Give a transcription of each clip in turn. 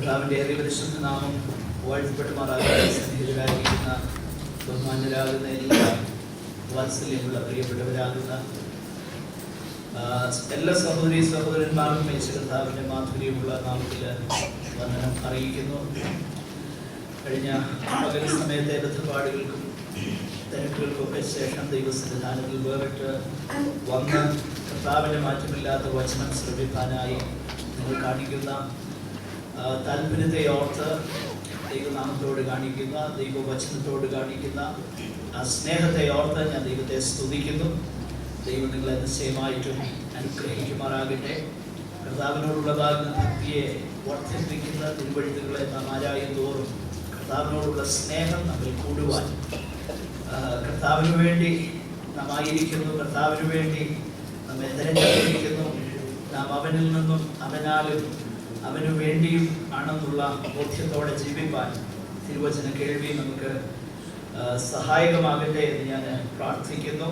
കർത്താവിൻ്റെ പരിശുദ്ധ നാമം വാഴ്ത്തപ്പെടുമാറാകട്ടെ. സ്നേഹിതരായിരിക്കുന്ന ബഹുമാന്യരാകുന്ന എല്ലാ വാത്സല്യമുള്ള പ്രിയപ്പെട്ടവരാകുന്ന എല്ലാ സഹോദരി സഹോദരന്മാർക്കും യേശു കർത്താവിൻ്റെ മാധുര്യമുള്ള നാമത്തിൽ വന്ദനം അറിയിക്കുന്നു. കഴിഞ്ഞ പകൽ സമയത്തെ ബന്ധപ്പാടുകൾക്കും തിരക്കുകൾക്കൊക്കെ ശേഷം ദൈവസന്നിധാനത്തിൽ വേറിട്ട് വന്ന് കർത്താവിൻ്റെ മാറ്റമില്ലാത്ത വചനം ശ്രമിക്കാനായി നിങ്ങൾ കാണിക്കുന്ന താല്പര്യത്തെ ഓർത്ത് ദൈവനാമത്തോട് കാണിക്കുന്ന ദൈവവചനത്തോട് കാണിക്കുന്ന ആ സ്നേഹത്തെ ഓർത്ത് ഞാൻ ദൈവത്തെ സ്തുതിക്കുന്നു. ദൈവം നിങ്ങളെ നിശ്ചയമായിട്ടും അനുഗ്രഹിക്കുമാറാകട്ടെ. കർത്താവിനോടുള്ളതാകുന്ന ഭക്തിയെ വർദ്ധിപ്പിക്കുന്ന തിരുവഴുത്തുകളെ നാം ആരായും തോറും കർത്താവിനോടുള്ള സ്നേഹം നമ്മിൽ കൂടുവാൻ, കർത്താവിന് വേണ്ടി നാം ആയിരിക്കുന്നു, കർത്താവിന് വേണ്ടി നമ്മെ തിരഞ്ഞെടുത്തിരിക്കുന്നു, നാം അവനിൽ നിന്നും അവനാലും അവനു വേണ്ടിയും ആണെന്നുള്ള ബോധ്യത്തോടെ ജീവിപ്പാൻ തിരുവചന കേൾവി നമുക്ക് സഹായകമാകട്ടെ എന്ന് ഞാൻ പ്രാർത്ഥിക്കുന്നു.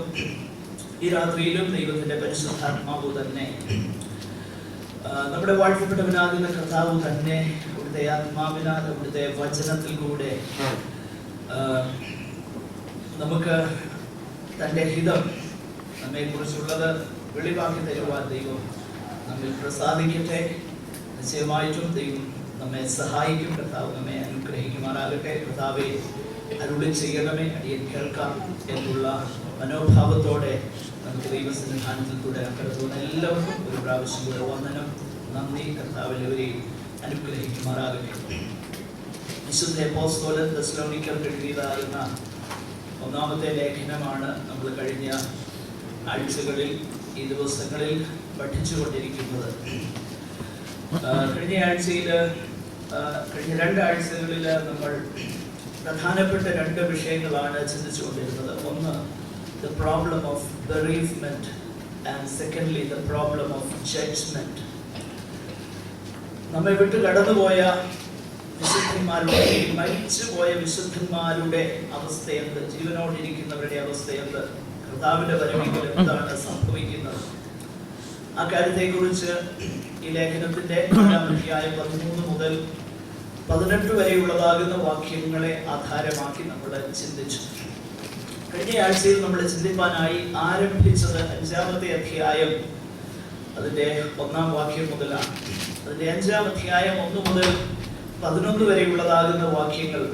ഈ രാത്രിയിലും ദൈവത്തിൻ്റെ പരിശുദ്ധാത്മാവ് തന്നെ, നമ്മുടെ വാഴ്ത്തപ്പെട്ടവനാകുന്ന കർത്താവ് തന്നെ അവിടുത്തെ ആത്മാവിനാൽ അവിടുത്തെ വചനത്തിൽ കൂടെ നമുക്ക് തൻ്റെ ഹിതം നമ്മെക്കുറിച്ചുള്ളത് വെളിവാക്കി തരുവാൻ ദൈവം നമ്മിൽ പ്രസാദിക്കട്ടെ. നിശ്ചയമായിട്ടും ദൈവം നമ്മെ സഹായിക്കും. കർത്താവ് നമ്മെ അനുഗ്രഹിക്കുമാറാകട്ടെ. കർത്താവെ അരുളി ചെയ്യണമേ, അടിയൻ കേൾക്കാം എന്നുള്ള മനോഭാവത്തോടെ നമുക്ക് ദൈവസന്നിധാനത്തിൽ കൂടെ കടത്തുന്ന എല്ലാവർക്കും ഒരു പ്രാവശ്യം കൂടെ വന്ദനം, നന്ദി. കർത്താവ് എല്ലാവരെയും അനുഗ്രഹിക്കുമാറാകട്ടെ. വിശുദ്ധ അപ്പോസ്തലൻ തെസ്സലോനിക്കർക്ക് എഴുതിയതായിരുന്ന ഒന്നാമത്തെ ലേഖനമാണ് നമ്മൾ കഴിഞ്ഞ ആഴ്ചകളിൽ ഈ ദിവസങ്ങളിൽ പഠിച്ചുകൊണ്ടിരിക്കുന്നത്. കഴിഞ്ഞ രണ്ടാഴ്ചകളിൽ നമ്മൾ പ്രധാനപ്പെട്ട രണ്ട് വിഷയങ്ങളാണ് ചിന്തിച്ചുകൊണ്ടിരുന്നത്. ഒന്ന്, the problem of bereavement, and secondly the problem of judgment. നമ്മെ വിട്ട് കടന്നുപോയ വിശുദ്ധന്മാരുടെ, മരിച്ചുപോയ വിശുദ്ധന്മാരുടെ അവസ്ഥയെന്ത്, ജീവനോടിരിക്കുന്നവരുടെ അവസ്ഥയെന്ത്, കർത്താവിന്റെ വരവിൽ എന്താണ് സംഭവിക്കുന്നത്, ആ കാര്യത്തെക്കുറിച്ച് ഈ ലേഖനത്തിന്റെ 13 മുതൽ 18 വരെയുള്ളതാകുന്ന വാക്യങ്ങളെ ആധാരമാക്കി നമ്മൾ ചിന്തിച്ചു. കഴിഞ്ഞ ആഴ്ചയിൽ നമ്മൾ ചിന്തിപ്പാനായി ആരംഭിച്ചത് 5-ാമത്തെ അധ്യായം അതിന്റെ 1-ാം വാക്യം മുതലാണ്. അതിന്റെ 5-ാം അധ്യായം 1 മുതൽ 11 വരെയുള്ളതാകുന്ന വാക്യങ്ങൾ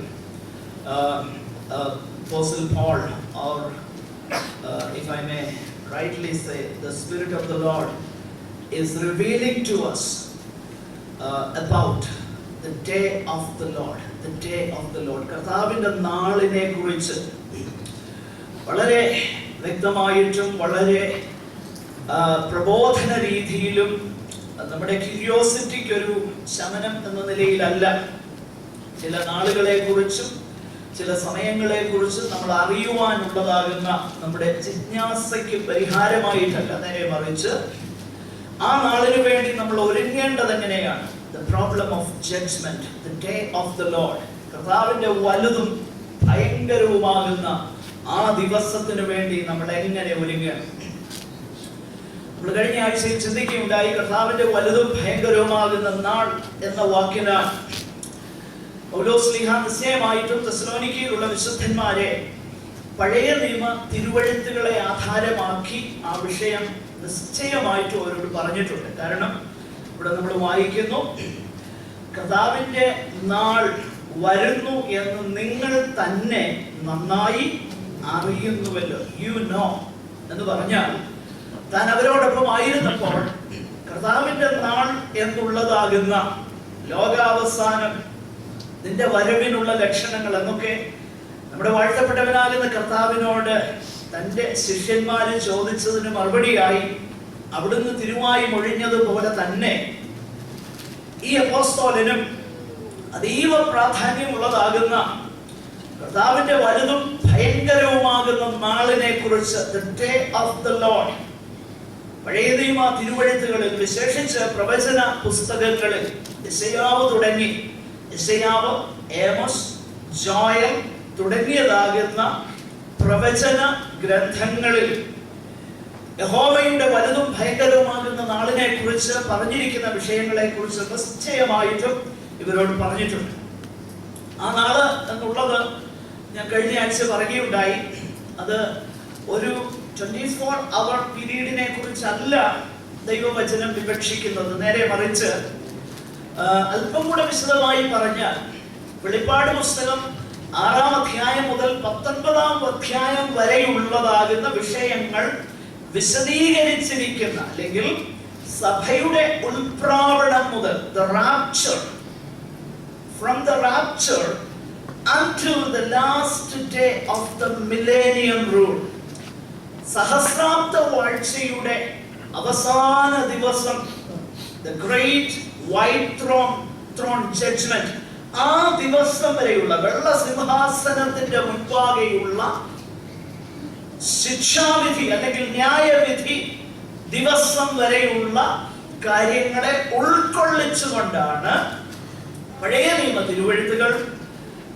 Apostle Paul, or if I may rightly say, the Spirit of the Lord is revealing to us about the day of the Lord, the day of the Lord. കർത്താവിന്റെ നാളിനെ കുറിച്ച് വളരെ വ്യക്തമായിട്ടും വളരെ പ്രബോധന രീതിയിലും നമ്മുടെ ക്യൂരിയോസിറ്റിക്ക് ഒരു ശമനം എന്ന നിലയിലല്ല, ചില നാളുകളെ കുറിച്ചും ചില സമയങ്ങളെ കുറിച്ചും നമ്മൾ അറിയുവാനുള്ളതാകുന്ന നമ്മുടെ ജിജ്ഞാസയ്ക്ക് പരിഹാരമായിട്ടല്ല, നേരെ മറിച്ച് ആ നാളിനു വേണ്ടി നമ്മൾ ഒരുങ്ങേണ്ടത് എങ്ങനെയാണ്. The problem of judgment, the day of the Lord. കർത്താവിന്റെ വലുതും ഭയങ്കരവുമാകുന്ന ആ ദിവസത്തിന് വേണ്ടി നമ്മൾ എങ്ങനെ ഒരുങ്ങണം. നമ്മൾ കഴിഞ്ഞ ആഴ്ചയിൽ ചിന്തിക്കുകയുണ്ടായി, കർത്താവിന്റെ വലുതും ഭയങ്കരവുമാകുന്ന നാൾ എന്ന വാക്കിനാൽ പൗലോസ് ശ്ലീഹ നിശ്ചയമായിട്ടും തെസ്സലോനിക്കയിലുള്ള വിശുദ്ധന്മാരെ പഴയ നിയമ തിരുവഴുത്തുകളെ ആധാരമാക്കി ആ വിഷയം നിശ്ചയമായിട്ടും അവരോട് പറഞ്ഞിട്ടുണ്ട്. കാരണം ഇവിടെ നമ്മൾ വായിക്കുന്നു, കർത്താവിന്റെ നാൾ വരുന്നു എന്ന് നിങ്ങൾ തന്നെ നന്നായി അറിയുന്നുവല്ലോ. യു നോ എന്ന് പറഞ്ഞാൽ താൻ അവരോടൊപ്പം ആയിരുന്നപ്പോൾ കർത്താവിന്റെ നാൾ എന്നുള്ളതാകുന്ന ലോകാവസാനം, നിന്റെ വരവിനുള്ള ലക്ഷണങ്ങൾ എന്നൊക്കെ നമ്മുടെ വാഴ്ത്തപ്പെട്ടവനാകുന്ന കർത്താവിനോട് തൻ്റെ ശിഷ്യന്മാര് ചോദിച്ചതിന് മറുപടിയായി അവിടുന്ന് തിരുവായി മൊഴിഞ്ഞതുപോലെ തന്നെ ഈ അപ്പോസ്തലനും അതീവ പ്രാധാന്യമുള്ളതാകുന്ന കർത്താവിന്റെ വലുതും ഭയങ്കരവുമാകുന്ന നാളിനെ കുറിച്ച്, the day of the Lord, പഴയ നിയമ തിരുവഴുത്തുകളിൽ വിശേഷിച്ച് പ്രവചന പുസ്തകങ്ങളിൽ യെശയ്യാവ് തുടങ്ങി, യെശയ്യാവ്, ഏമോസ്, ജോയൽ തുടങ്ങിയതാകുന്ന പ്രവചന ഗ്രന്ഥങ്ങളിൽ യഹോവയുടെ വലുതും ഭയങ്കരവുമാകുന്ന നാളിനെ കുറിച്ച് പറഞ്ഞിരിക്കുന്ന വിഷയങ്ങളെ കുറിച്ച് നിശ്ചയമായിട്ടും ഇവരോട് പറഞ്ഞിട്ടുണ്ട്. ആ നാള് എന്നുള്ളത് ഞാൻ കഴിഞ്ഞ ആഴ്ച പറയുകയുണ്ടായി. അത് ഒരു 24-hour പീരീഡിനെ കുറിച്ചല്ല ദൈവവചനം വിവക്ഷിക്കുന്നത്. നേരെ മറിച്ച് അല്പം കൂടെ വിശദമായി പറഞ്ഞാൽ വെളിപ്പാട് പുസ്തകം 6-ാം അധ്യായം മുതൽ 19-ാം അധ്യായം വരെയുള്ളതാകുന്ന വിഷയങ്ങൾ വിശദീകരിച്ചിരിക്കുന്ന, അല്ലെങ്കിൽ സഭയുടെ ഉൾപ്രാവണം മുതൽ the rapture, from the rapture until the last day of the millennium rule, സഹസ്രാബ്ദ വാഴ്ചയുടെ അവസാന ദിവസം, the great white throne judgment, ആ ദിവസം വരെയുള്ള വെള്ള സിംഹാസനത്തിന്റെ മുൻപാകെയുള്ള ശിക്ഷാവിധി അല്ലെങ്കിൽ ന്യായവിധി ദിവസം വരെയുള്ള കാര്യങ്ങളെ ഉൾക്കൊള്ളിച്ചുകൊണ്ടാണ് പഴയ നിയമ തിരുവെഴുത്തുകൾ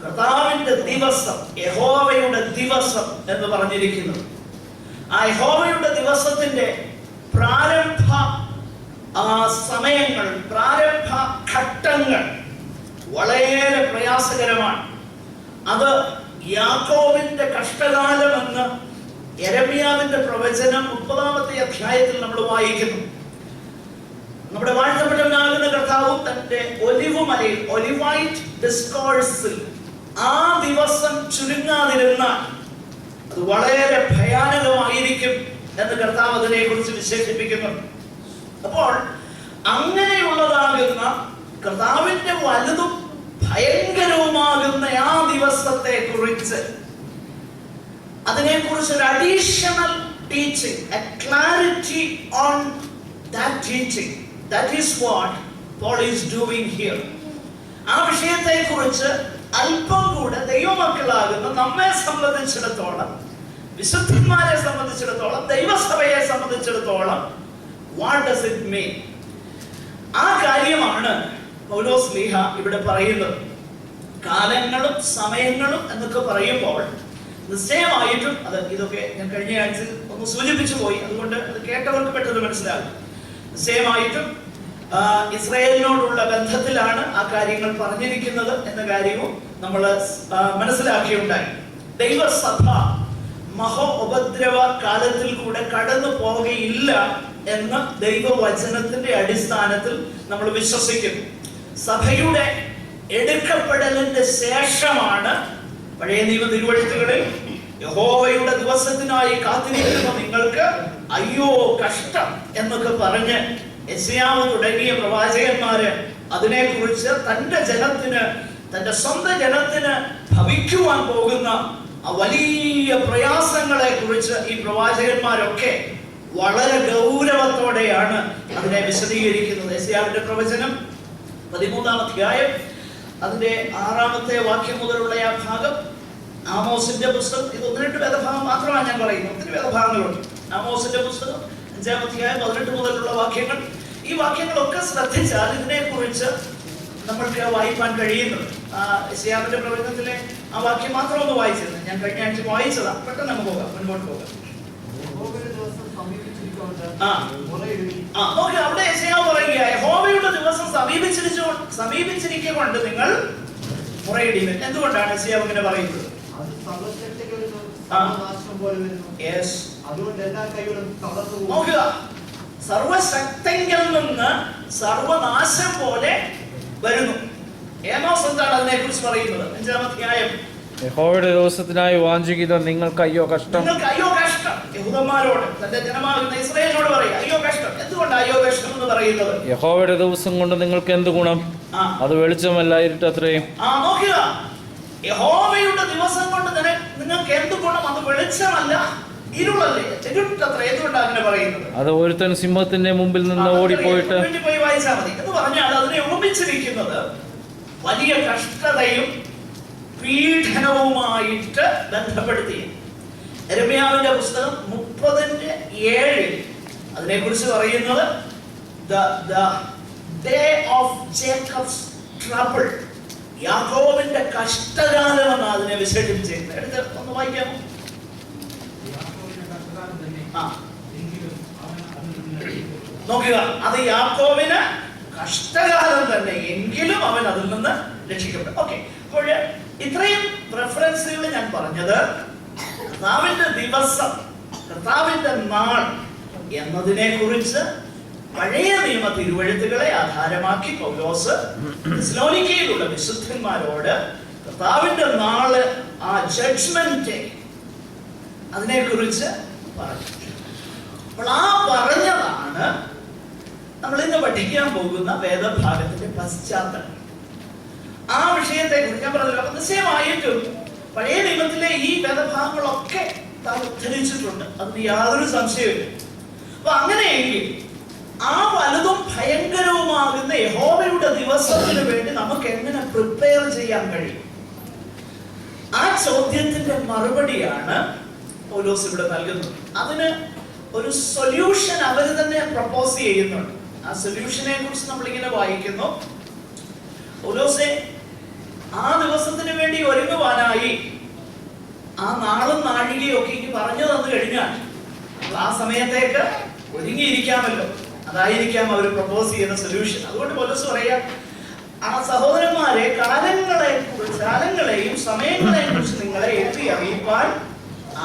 കർത്താവിന്റെ ദിവസം, യഹോവയുടെ ദിവസം എന്ന് പറഞ്ഞിരിക്കുന്നത്. ആ യഹോവയുടെ ദിവസത്തിന്റെ പ്രാരംഭ സമയങ്ങൾ, പ്രാരംഭ ഘട്ടങ്ങൾ വളരെ പ്രയാസകരമാണ്. അത് യാക്കോബിന്റെ കഷ്ടകാലമെന്ന് യെരമ്യാവിന്റെ പ്രവചനം 30-ാമത്തെ അധ്യായത്തിൽ നമ്മൾ വായിക്കുന്നു. നമ്മുടെ വാഴ്ത്തപ്പെട്ടവനാകുന്ന കർത്താവും തന്റെ ഒലിവുമലയിൽ, ഒലിവൈറ്റ് ഡിസ്കോഴ്സിൽ ആ ദിവസം ചുരുങ്ങാതിരുന്നാൽ അത് വളരെ ഭയാനകമായിരിക്കും എന്ന് കർത്താവ് അതിനെ കുറിച്ച് വിശേഷിപ്പിക്കുന്നു. അപ്പോൾ അങ്ങനെയുള്ളതാകുന്ന കർത്താവിന്റെ വലുതും ഭയങ്കരവുമാകുന്ന ആ ദിവസത്തെ കുറിച്ച്, അതിനെക്കുറിച്ച് ഒരു additional teaching, a clarity on that teaching, that is what Paul is doing here. ആ വിഷയത്തെ കുറിച്ച് അല്പം കൂടെ ദൈവമക്കളാകുന്ന നമ്മെ സംബന്ധിച്ചിടത്തോളം, വിശുദ്ധന്മാരെ സംബന്ധിച്ചിടത്തോളം, ദൈവസഭയെ സംബന്ധിച്ചിടത്തോളം what does it mean? ആ കാര്യമാണ് പൗലോസ് ശ്ലീഹ ഇവിടെ പറയുന്നത്. കാലങ്ങളും സമയങ്ങളും എന്നൊക്കെ പറയുമ്പോൾ നിശ്ചയമായിട്ടും ഇതൊക്കെ ഞാൻ കഴിഞ്ഞ ആഴ്ച ഒന്ന് സൂചിപ്പിച്ചു പോയി, അതുകൊണ്ട് അത് കേട്ടവർക്ക് പെട്ടെന്ന് മനസ്സിലാകും. നിശ്ചയമായിട്ടും ഇസ്രായേലിനോടുള്ള ബന്ധത്തിലാണ് ആ കാര്യങ്ങൾ പറഞ്ഞിരിക്കുന്നത് എന്ന കാര്യവും നമ്മൾ മനസ്സിലാക്കിയുണ്ടായി. ദൈവസഭ മഹോ ഉപദ്രവ കാലത്തിൽ കൂടെ കടന്നു പോവുകയില്ല എന്ന് ദൈവവചനത്തിന്റെ അടിസ്ഥാനത്തിൽ നമ്മൾ വിശ്വസിക്കുന്നു. സഭയുടെ എടുക്കപ്പെടലിന്റെ ശേഷമാണ് പഴയ നിയമ തിരുവെഴുത്തുകളിൽ യഹോവയുടെ ദിവസത്തിനായി കാത്തിരിക്കുന്ന നിങ്ങൾക്ക് അയ്യോ കഷ്ടം എന്നൊക്കെ പറഞ്ഞ് യെശയ്യാവ് തുടങ്ങിയ പ്രവാചകന്മാര് അതിനെക്കുറിച്ച് തന്റെ ജനത്തിന്, തന്റെ സ്വന്തം ജനത്തിന് ഭവിക്കുവാൻ പോകുന്ന ആ വലിയ പ്രയാസങ്ങളെ കുറിച്ച് ഈ പ്രവാചകന്മാരൊക്കെ വളരെ ഗൗരവത്തോടെയാണ് അതിനെ വിശദീകരിക്കുന്നത്. യെശയ്യാവിന്റെ പ്രവചനം 13-ാം അധ്യായം അതിന്റെ 6-ാമത്തെ വാക്യം മുതലുള്ള ആ ഭാഗം, ആമോസിന്റെ പുസ്തകം, ഇത് 1-2 വേദഭാഗം മാത്രമാണ് ഞാൻ പറയുന്നത്, ഒത്തിരി വേദഭാഗങ്ങളുണ്ട്. ആമോസിന്റെ പുസ്തകം 5-ാം അധ്യായം 18 മുതലുള്ള വാക്യങ്ങൾ, ഈ വാക്യങ്ങളൊക്കെ ശ്രദ്ധിച്ചാൽ ഇതിനെ കുറിച്ച് നമ്മൾക്ക് വായിക്കാൻ കഴിയുന്നുണ്ട്. യെശയ്യാവിന്റെ പ്രവചനത്തിലെ ആ വാക്യം മാത്രം ഒന്ന് വായിച്ചിരുന്നു, ഞാൻ കഴിഞ്ഞ ആഴ്ച വായിച്ചതാണ്. പെട്ടെന്ന് നമുക്ക് പോകാം, മുൻപോട്ട് പോകാം. അവിടെ യെശയ്യാവ് പറയുക, യഹോവയുടെ ദിവസം സമീപിച്ചിരിക്കൊണ്ട് നിങ്ങൾ മുറയിടുവിൻ. എന്തുകൊണ്ടാണ് യെശയ്യാവ് ഇങ്ങനെ പറയുന്നത്? നോക്കുക, സർവശക്തങ്കിൽ നിന്ന് സർവനാശം പോലെ വരുന്നു. ഏമോസ് എന്താണ് അതിനെ കുറിച്ച് പറയുന്നത്? 5-ാം അധ്യായം, യഹോവയുടെ ദിവസത്തിനായി വാഞ്ചിക്കുന്ന നിങ്ങൾക്ക് അയ്യോ കഷ്ടം. നിങ്ങൾക്ക് അയ്യോ കഷ്ടം. യഹൂദന്മാരോട്, തന്റെ ജനമാകുന്ന ഇസ്രായേലിനോട് പറയുക അയ്യോ കഷ്ടം. എന്തുകൊണ്ടാണ് അയ്യോ കഷ്ടം എന്ന് പറയുന്നത്? യഹോവയുടെ ദിവസം കൊണ്ട് നിങ്ങൾക്ക് എന്ത് ഗുണം? അത് വെളിച്ചമല്ല, ഇരുട്ടത്രയും. നോക്കുക, യഹോവയുടെ ദിവസം കൊണ്ട് നിങ്ങൾക്ക് എന്ത് ഗുണം? അത് വെളിച്ചമല്ല, ഇരുളല്ലേ, ഇരുട്ടത്ര. എന്തുകൊണ്ടാണ് അങ്ങനെ പറയുന്നത്? അത് ഒരുത്തൻ സിംഹത്തിന്റെ മുമ്പിൽ നിന്ന് ഓടിപ്പോയിട്ട് പോയി വായിച്ചാൽ മതി എന്ന് പറഞ്ഞാൽ അതിനെ ഉപമിച്ചിരിക്കുന്നത് വലിയ കഷ്ടതയും പീഡനവുമായിട്ട് ബന്ധപ്പെടുത്തി. യെരമ്യാവിന്റെ പുസ്തകം 30:7 അതിനെക്കുറിച്ച് പറയുന്നത് the day of Jacob's trouble, യാക്കോബിന്റെ കഷ്ടകാലം എന്നാണ് അതിനെ വിശേഷിപ്പിച്ചിരിക്കുന്നത്. എടുത്ത് ഒന്ന് വായിക്കാമോ? നോക്കുക, അത് യാക്കോബിന് കഷ്ടകാലം തന്നെ, എങ്കിലും അവൻ അതിൽ നിന്ന് രക്ഷിക്കപ്പെടും. ഓക്കെ, അപ്പോൾ ഇത്രയും റെഫറൻസുകൾ ഞാൻ പറഞ്ഞത് കർത്താവിന്റെ ദിവസം, കർത്താവിന്റെ നാൾ എന്നതിനെ കുറിച്ച് പഴയ നിയമ തിരുവെഴുത്തുകളെ ആധാരമാക്കി പൗലോസ് തെസ്സലോനിക്കയിലുള്ള വിശുദ്ധന്മാരോട് കർത്താവിന്റെ നാള്, ആ ജഡ്ജ്മെന്റ് അതിനെ കുറിച്ച് പറഞ്ഞു. അപ്പോൾ ആ പറഞ്ഞതാണ് നമ്മൾ ഇന്ന് പഠിക്കാൻ പോകുന്ന വേദഭാഗത്തിന്റെ പശ്ചാത്തലം. ആ വിഷയത്തെ കുറിച്ച് ഞാൻ പറഞ്ഞല്ലോ. നിശ്ചയമായിട്ടും പഴയ നിയമത്തിലെ ഈ വേദഭാഗങ്ങളൊക്കെ താൻ ഉദ്ധരിച്ചിട്ടുണ്ട്, അതിന് യാതൊരു സംശയമില്ല. അപ്പൊ അങ്ങനെയെങ്കിൽ ആ വലുതും ഭയങ്കരവുമാകുന്ന യഹോവയുടെ ദിവസത്തിന് വേണ്ടി നമുക്ക് എങ്ങനെ പ്രിപ്പയർ ചെയ്യാൻ കഴിയും? ആ ചോദ്യത്തിന്റെ മറുപടിയാണ് പൗലോസ് ഇവിടെ നൽകുന്നത്. അതിന് ഒരു സൊല്യൂഷൻ അവർ തന്നെ പ്രപ്പോസ് ചെയ്യുന്നുണ്ട്. ആ സൊല്യൂഷനെ കുറിച്ച് നമ്മളിങ്ങനെ വായിക്കുന്നു. പൗലോസേ, ആ ദിവസത്തിന് വേണ്ടി ഒരുങ്ങുവാനായി ആ നാളും നാഴികയും ഒക്കെ ഇനി പറഞ്ഞു തന്നു കഴിഞ്ഞാൽ ആ സമയത്തേക്ക് ഒരുങ്ങിയിരിക്കാമല്ലോ. അതായിരിക്കാം അവർ പ്രപ്പോസ് ചെയ്യുന്ന സൊല്യൂഷൻ. അതുകൊണ്ട് പൗലോസ് പറയാ, ആ സഹോദരന്മാരെ, കാലങ്ങളെയും സമയങ്ങളെയും കുറിച്ച് നിങ്ങളെ എഴുതി അറിയിപ്പാൻ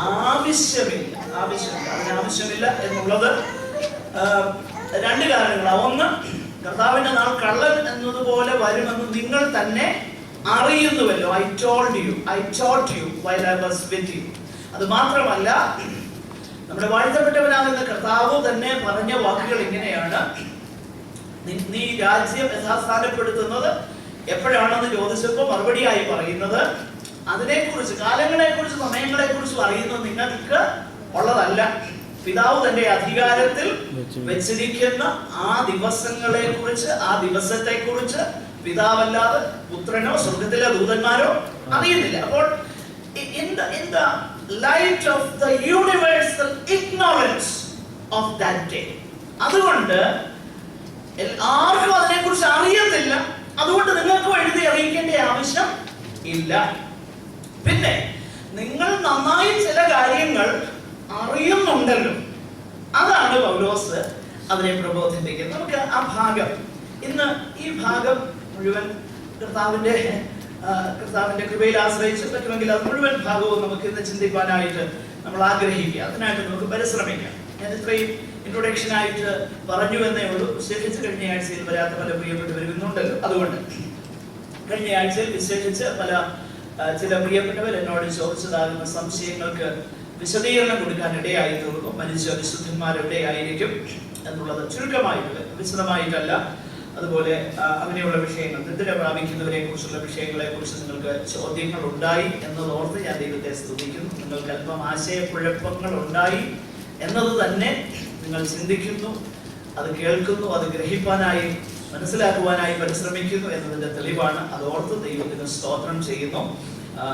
ആവശ്യമില്ല. അതിനാവശ്യമില്ല എന്നുള്ളത് രണ്ട് കാരണങ്ങളാണ്. ഒന്ന്, കർത്താവിന്റെ നാൾ കള്ളൻ എന്നതുപോലെ വരുമെന്ന് നിങ്ങൾ തന്നെ അറിയുന്നുവല്ലോ. I told you while I was with you. അത് മാത്രമല്ല, നമ്മുടെ വാഴ്ത്തപ്പെട്ടവനാകുന്ന കർത്താവ് തന്നെ പറഞ്ഞ വാക്കുകൾ ഇങ്ങനെയാണ്: നീ രാജ്യം യഥാസ്ഥാനപ്പെടുത്തുന്നത് എപ്പോഴാണെന്ന് ചോദിച്ചപ്പോൾ മറുപടിയായി പറയുന്നത്, അതിനെക്കുറിച്ച്, കാലങ്ങളെക്കുറിച്ച് സമയങ്ങളെക്കുറിച്ച് അറിയുന്നത് നിങ്ങൾക്ക് ഉള്ളതല്ല. പിതാവ് തന്റെ അധികാരത്തിൽ വെച്ചിരിക്കുന്ന ആ ദിവസങ്ങളെ കുറിച്ച്, ആ ദിവസത്തെ കുറിച്ച് പിതാവല്ലാതെ പുത്രനോ സ്വർഗത്തിലെ ദൂതന്മാരോ അറിയുന്നില്ല. അപ്പോൾ in the light of the universal ignorance of that day, അതുകൊണ്ട് ആർക്കും അതിനെക്കുറിച്ച് അറിയത്തില്ല. അതുകൊണ്ട് നിങ്ങൾക്ക് എഴുതി അറിയിക്കേണ്ട ആവശ്യം ഇല്ല. പിന്നെ നിങ്ങൾ നന്നായി ചില കാര്യങ്ങൾ അറിയുന്നുണ്ടല്ലോ. അതാണ് പൗലോസ് അതിനെ പ്രബോധിപ്പിക്കുന്നത്. നമുക്ക് ആ ഭാഗം, ഇന്ന് ഈ ഭാഗം മുഴുവൻ കർത്താവിന്റെ കൃപയിൽ ആശ്രയിച്ച് പറ്റുമെങ്കിൽ അത് മുഴുവൻ ഭാഗവും നമുക്ക് ഇന്ന് ചിന്തിക്കാനായിട്ട് നമ്മൾ ആഗ്രഹിക്കുക. അതിനായിട്ട് നമുക്ക് പരിശ്രമിക്കാം. ഞാൻ ഇത്രയും ഇൻട്രൊഡക്ഷൻ ആയിട്ട് പറഞ്ഞു എന്നേ ഉള്ളൂ. വിശേഷിച്ച് കഴിഞ്ഞ ആഴ്ചയിൽ വരാത്ത പല പ്രിയപ്പെട്ടവർ ഇന്നുണ്ടല്ലോ. അതുകൊണ്ട് കഴിഞ്ഞ ആഴ്ചയിൽ വിശേഷിച്ച് ചില പ്രിയപ്പെട്ടവർ എന്നോട് ചോദിച്ചതാകുന്ന സംശയങ്ങൾക്ക് വിശദീകരണം കൊടുക്കാൻ ഇടയായി തീർന്നു. മരിച്ച വിശുദ്ധന്മാരെവിടെ ആയിരിക്കും എന്നുള്ളത് ചുരുക്കമായിട്ട്, വിശദമായിട്ടല്ല. അതുപോലെ അങ്ങനെയുള്ള വിഷയങ്ങൾ, നിദ്ര പ്രാപിക്കുന്നവരെ കുറിച്ചുള്ള വിഷയങ്ങളെ കുറിച്ച് നിങ്ങൾക്ക് ചോദ്യങ്ങൾ ഉണ്ടായി എന്നതോർത്ത് ഞാൻ ദൈവത്തെ സ്തുതിക്കുന്നു. നിങ്ങൾക്ക് അല്പം ആശയക്കുഴപ്പങ്ങൾ ഉണ്ടായി എന്നത് തന്നെ നിങ്ങൾ ചിന്തിക്കുന്നു, അത് കേൾക്കുന്നു, അത് ഗ്രഹിക്കാനായി, മനസ്സിലാക്കുവാനായി പരിശ്രമിക്കുന്നു എന്നതിന്റെ തെളിവാണ്. അതോർത്ത് ദൈവത്തിന് സ്തോത്രം ചെയ്യുന്നു.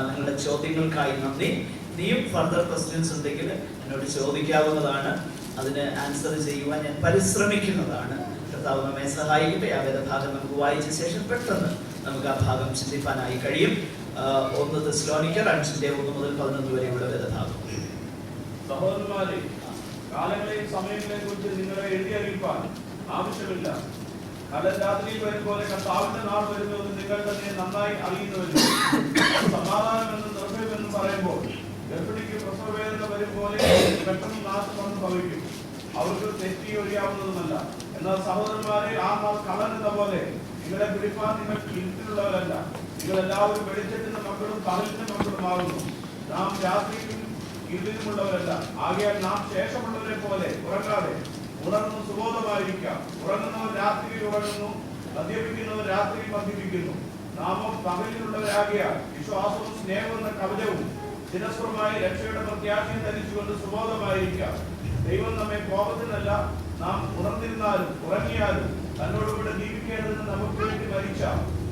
നിങ്ങളുടെ ചോദ്യങ്ങൾക്കായി നന്ദി. ഇനിയും ഫർദർ ക്വസ്റ്റ്യൻസ് ഉണ്ടെങ്കിൽ എന്നോട് ചോദിക്കാവുന്നതാണ്. അതിന് ആൻസർ ചെയ്യുവാൻ ഞാൻ പരിശ്രമിക്കുന്നതാണ്. കർത്താവ് നമ്മെ സഹായിക്കട്ടെ. ആ വേദഭാഗം നമുക്ക് വായിച്ച ശേഷം പെട്ടെന്ന് നമുക്ക് ആ ഭാഗം ചിന്തിക്കാനായി കഴിയും. 1 തെസ്സലോനിക്കർ 5:1-11 വരെയുള്ള വേദഭാഗം. സഹോദരന്മാരെ, കാലങ്ങളെയും സമയങ്ങളെയും കുറിച്ച് നിങ്ങളെ എഴുതി അറിയിപ്പാൻ ആവശ്യമില്ല. കടൽ രാത്രിയിൽ വരും പോലെ കർത്താവിന്റെ നാൾ വരുന്നത് നിങ്ങൾ തന്നെ നന്നായി അറിയുന്നുവല്ലോ. സമാധാനമെന്നും നിർഭയമെന്നും പറയുമ്പോൾ ഗർഭിണിക്ക് പ്രസവവേദന വരും പോലെ പെട്ടെന്ന് നാശം വന്ന് ഭവിക്കും. അവർക്ക് തെറ്റി ഒഴിയാവുന്നതുമല്ല. എന്നാൽ സഹോദരന്മാരെ, ആ നാൾ കള്ളനെന്ന പോലെ നിങ്ങളെ പിടിപ്പാൻ നിങ്ങൾ ഇരുട്ടിലുള്ളവരല്ല. നിങ്ങൾ എല്ലാവരും വെളിച്ചത്തിന്റെ മക്കളും പകലിന്റെ മക്കളുമാകുന്നു. നാം രാത്രിക്കും ഇരുളിലുമുള്ളവരല്ല. ആകയാൽ നാം ശേഷമുള്ളവരെ പോലെ ഉറങ്ങാതെ ഉണർന്നു സുബോധമായിരിക്കാം. ഉറങ്ങുന്നവർ രാത്രിയിൽ ഉറങ്ങുന്നു, മദ്യപിക്കുന്നവർ രാത്രിയിൽ മദ്യപിക്കുന്നു. നാമോ പകലിലുള്ളവരാകിയാൽ വിശ്വാസവും സ്നേഹവും എന്ന കവചവും ശിരസ്വമായി രക്ഷയുടെ പ്രത്യാശയും ധരിച്ചുകൊണ്ട് സുബോധമായിരിക്കാം. ദൈവം നമ്മെ കോപത്തിനല്ല, നാം ഉണർന്നിരുന്നാലും ഉറങ്ങിയാലും തന്നോടുകൂടെ ജീവിക്കേണ്ടതിന് നമുക്ക് വേണ്ടി മരിച്ച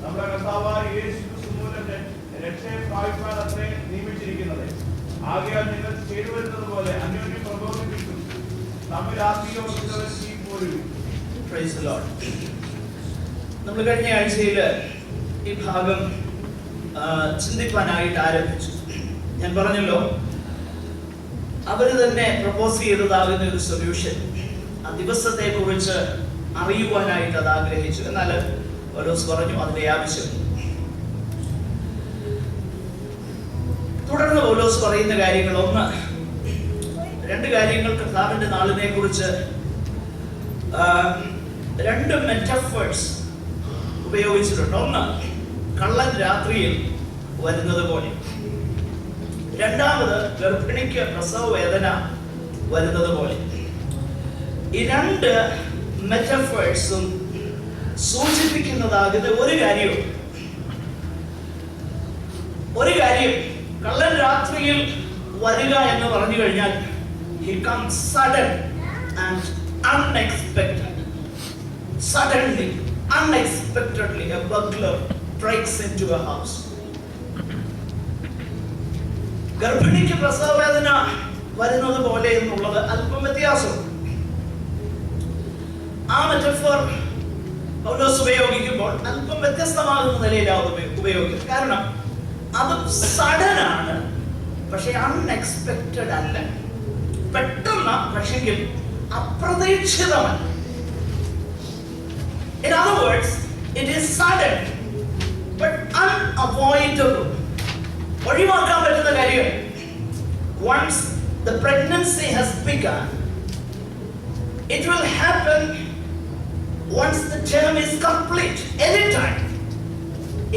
നമ്മുടെ കർത്താവായ യേശു ക്രിസ്തു മൂലം രക്ഷയെ പ്രാപിക്കാൻ അത്രേ നിയമിച്ചിരിക്കുന്നത്. ആകയാൽ നിങ്ങൾ ചേരുവരുന്നത് പോലെ അന്യോന്യം പ്രബോധിപ്പിക്കും. തമ്മിൽ ആത്മീയവർ പോരും. നമ്മൾ കഴിഞ്ഞ ആഴ്ചയിൽ ഈ ഭാഗം ചിന്തിക്കാനായിട്ട് ആരംഭിച്ചു. ഞാൻ പറഞ്ഞല്ലോ, അവര് തന്നെ പ്രപ്പോസ് ചെയ്തതാകുന്ന ഒരു സൊല്യൂഷൻ, ആ ദിവസത്തെ കുറിച്ച് അറിയുവാനായിട്ട് അത് ആഗ്രഹിച്ചു. എന്നാൽ പൗലോസ് പറഞ്ഞു അതിന്റെ ആവശ്യം. തുടർന്ന് പൗലോസ് പറയുന്ന കാര്യങ്ങൾ, ഒന്ന്, രണ്ട് കാര്യങ്ങൾ കർത്താവിന്റെ നാളിനെ കുറിച്ച് രണ്ട് മെറ്റഫേഴ്സ് ഉപയോഗിച്ചിട്ടുണ്ട്. ഒന്ന്, കള്ളൻ രാത്രിയിൽ വരുന്നത് പോലെ. രണ്ടാമത്, ഗർഭിണിക്ക് പ്രസവ വേദന വരുന്നത് പോലെ. ഈ രണ്ട് മെറ്റഫേഴ്സും സൂചിപ്പിക്കുന്നതാകുന്ന ഒരു കാര്യം, കള്ളൻ രാത്രിയിൽ വരിക എന്ന് പറഞ്ഞു കഴിഞ്ഞാൽ he comes sudden and unexpected. Suddenly, unexpectedly, a burglar breaks into a house. ഗർഭിണിക്ക് പ്രസവ വേദന വരുന്നത് പോലെ എന്നുള്ളത് അല്പം വ്യത്യാസം. ആ മെറ്റഫോർ പൗലോസ് ഉപയോഗിക്കുമ്പോൾ അല്പം വ്യത്യസ്തമാകുന്ന നിലയിലാണ് ഉപയോഗിക്കുന്നത്. കാരണം അത് സഡൻ ആണ്, പക്ഷെ അൺഎക്സ്പെക്റ്റഡ് അല്ല. പെട്ടെന്ന്, പക്ഷെങ്കിൽ അപ്രതീക്ഷിതമല്ല. In other words, it is sudden but unavoidable. ഒഴിവാക്കാൻ പറ്റുന്ന കാര്യം. Once the pregnancy has begun, it will happen. Once the term is complete, anytime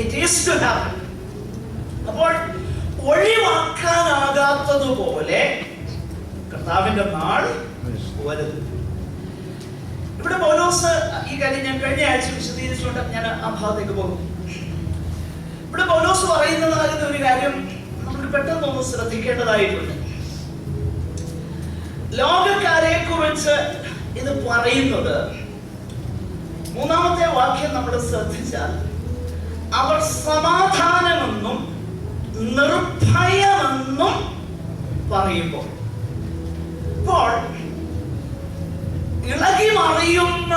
it is to happen. അപ്പോൾ ഒഴിവാക്കാനാകാത്തതുപോലെ കർത്താവിന്റെ നാൾ വരുന്നു. ഇവിടെ പൗലോസ് ഈ കാര്യം ഞാൻ കഴിഞ്ഞ ആഴ്ച വിശദീകരിച്ചുകൊണ്ട് ഞാൻ ആ ഭാഗത്തേക്ക് പോകും. ഇവിടെ പൗലോസ് പറയുന്നതാകുന്ന ഒരു കാര്യം നമുക്ക് പെട്ടെന്നൊന്ന് ശ്രദ്ധിക്കേണ്ടതായിട്ടുണ്ട്. ലോകക്കാരെ കുറിച്ച് ഇത് പറയുന്നത്, മൂന്നാമത്തെ വാക്യം നമ്മൾ ശ്രദ്ധിച്ചാൽ, അവർ സമാധാനമെന്നും നിർഭയമെന്നും പറയുമ്പോൾ, ഇപ്പോൾ ഇളകി മറിയുന്ന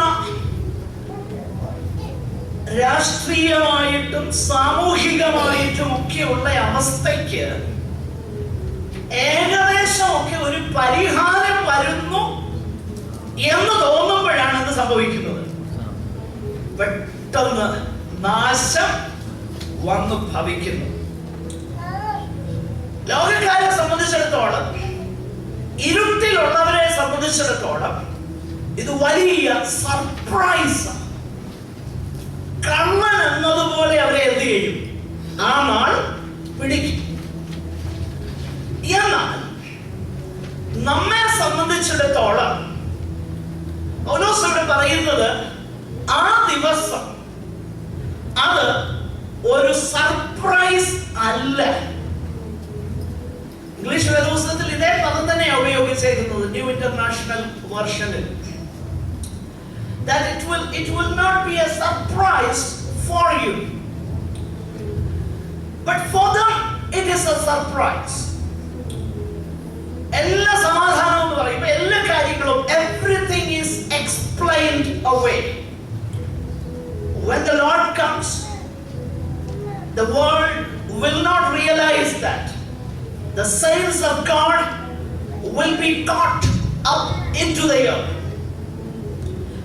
രാഷ്ട്രീയമായിട്ടും സാമൂഹികമായിട്ടും ഒക്കെയുള്ള അവസ്ഥയ്ക്ക് ഏകദേശമൊക്കെ ഒരു പരിഹാരം വരുന്നു എന്ന് തോന്നുമ്പോഴാണ് ഇത് സംഭവിക്കുന്നത്. പെട്ടെന്ന് നാശം വന്നു ഭവിക്കുന്നു. ലോകക്കാരെ സംബന്ധിച്ചിടത്തോളം, ഇരുട്ടിലുള്ളവരെ സംബന്ധിച്ചിടത്തോളം ഇത് വലിയ സർപ്രൈസ്. കള്ളൻ എന്നതുപോലെ അവരെ എന്ത് ചെയ്യും? ആ നാൾ പിടിക്കും. എന്നാൽ നമ്മെ സംബന്ധിച്ചിടത്തോളം പൗലോസ് ഇവിടെ പറയുന്നത്, ആ ദിവസം അത് ഒരു സർപ്രൈസ് അല്ല. ഇംഗ്ലീഷ് വേദപുസ്തകത്തിൽ ഇതേ പദം തന്നെയാണ് ഉപയോഗിച്ചിരിക്കുന്നത്, ന്യൂ ഇന്റർനാഷണൽ വെർഷനിൽ. That it will not be a surprise for you, but for them it is a surprise. എല്ലാ സമാധാനം എന്ന് പറയുമ്പോൾ എല്ലാ കാര്യങ്ങളും, everything is explained away. When the Lord comes, the world will not realize that. The saints of God will be caught up into the earth.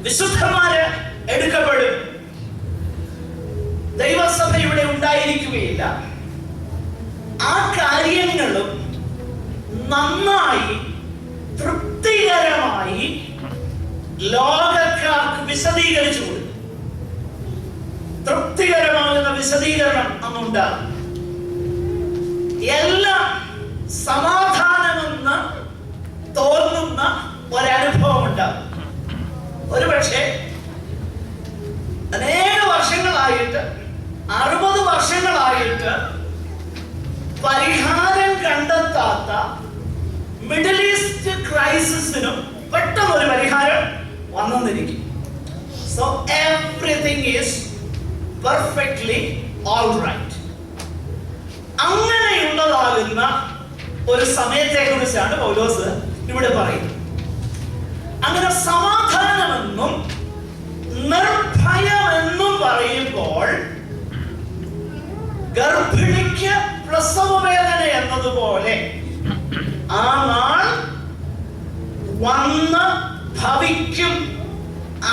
വിശുദ്ധന്മാര് എടുക്കപ്പെടും. ദൈവസഭ ഇവിടെ ഉണ്ടായിരിക്കുകയില്ല. ആ കാര്യങ്ങളും നന്നായി തൃപ്തികരമായി ലോകക്കാർക്ക് വിശദീകരിച്ചു കൊടുക്കും. തൃപ്തികരമാകുന്ന വിശദീകരണം അന്നുണ്ടാകും. എല്ലാം സമാധാനമെന്ന് തോന്നുന്ന ഒരനുഭവം ഉണ്ടാകും. ഒരുപക്ഷെ അനേക വർഷങ്ങളായിട്ട്, 60 വർഷങ്ങളായിട്ട് പരിഹാരം കണ്ടെത്താത്ത മിഡിൽ ഈസ്റ്റ് ക്രൈസിസിനും പെട്ടെന്ന് ഒരു പരിഹാരം വന്നിരിക്കും. So everything is perfectly all right. അങ്ങനെയുള്ളതാകുന്ന ഒരു സമയത്തെ കുറിച്ചാണ് പൗലോസ് ഇവിടെ പറയുന്നത്. അങ്ങനെ സമാധാനമെന്നും നിർഭയമെന്നും പറയുമ്പോൾ, ഗർഭിണിക്ക് പ്രസവവേദന എന്നതുപോലെ ആ നാൾ വന്ന് ഭവിക്കും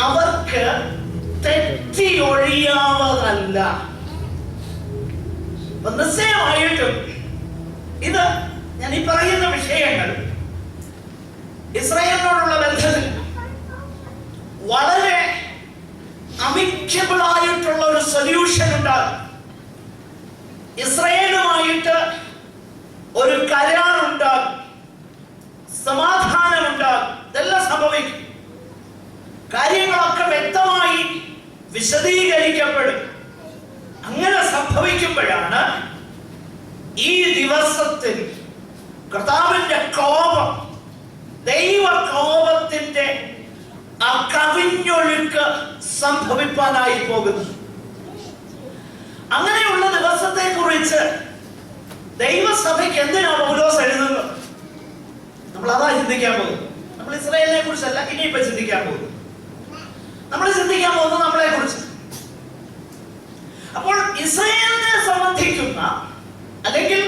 അവർക്ക് തെറ്റി ഒഴിയാവതല്ല. നിശ്ചയമായിട്ടും ഇത് ഞാൻ ഈ പറയുന്ന വിഷയങ്ങൾ ഇസ്രായേലിനോടുള്ള ബന്ധത്തിൽ വളരെ അമിക്കബിൾ ആയിട്ടുള്ള ഒരു സൊല്യൂഷൻ ഉണ്ടാകും. ഇസ്രായേലുമായിട്ട് ഒരു കരാറുണ്ടാകും, സമാധാനമുണ്ടാകും. ഇതെല്ലാം സംഭവിക്കും. കാര്യങ്ങളൊക്കെ വ്യക്തമായി വിശദീകരിക്കപ്പെടും. അങ്ങനെ സംഭവിക്കുമ്പോഴാണ് ഈ ദിവസത്തിൽ കർത്താവിന്റെ കോപം, ദൈവ കോപത്തിന്റെ ആ കവിഞ്ഞൊഴുക്ക് സംഭവിക്കാനായി പോകുന്നു. അങ്ങനെയുള്ള ദിവസത്തെ കുറിച്ച് ദൈവസഭയ്ക്ക് എന്തിനാ പൗലോസ് എഴുതുന്നത്? നമ്മൾ അതാ ചിന്തിക്കാൻ പോകുന്നത്. നമ്മൾ ഇസ്രായേലിനെ കുറിച്ചല്ല ഇനിയിപ്പോ ചിന്തിക്കാൻ പോകുന്നത്. നമ്മൾ ചിന്തിക്കാൻ പോകുന്നത് നമ്മളെ കുറിച്ച്. അപ്പോൾ ഇസ്രായേലിനെ സംബന്ധിക്കുന്ന അല്ലെങ്കിൽ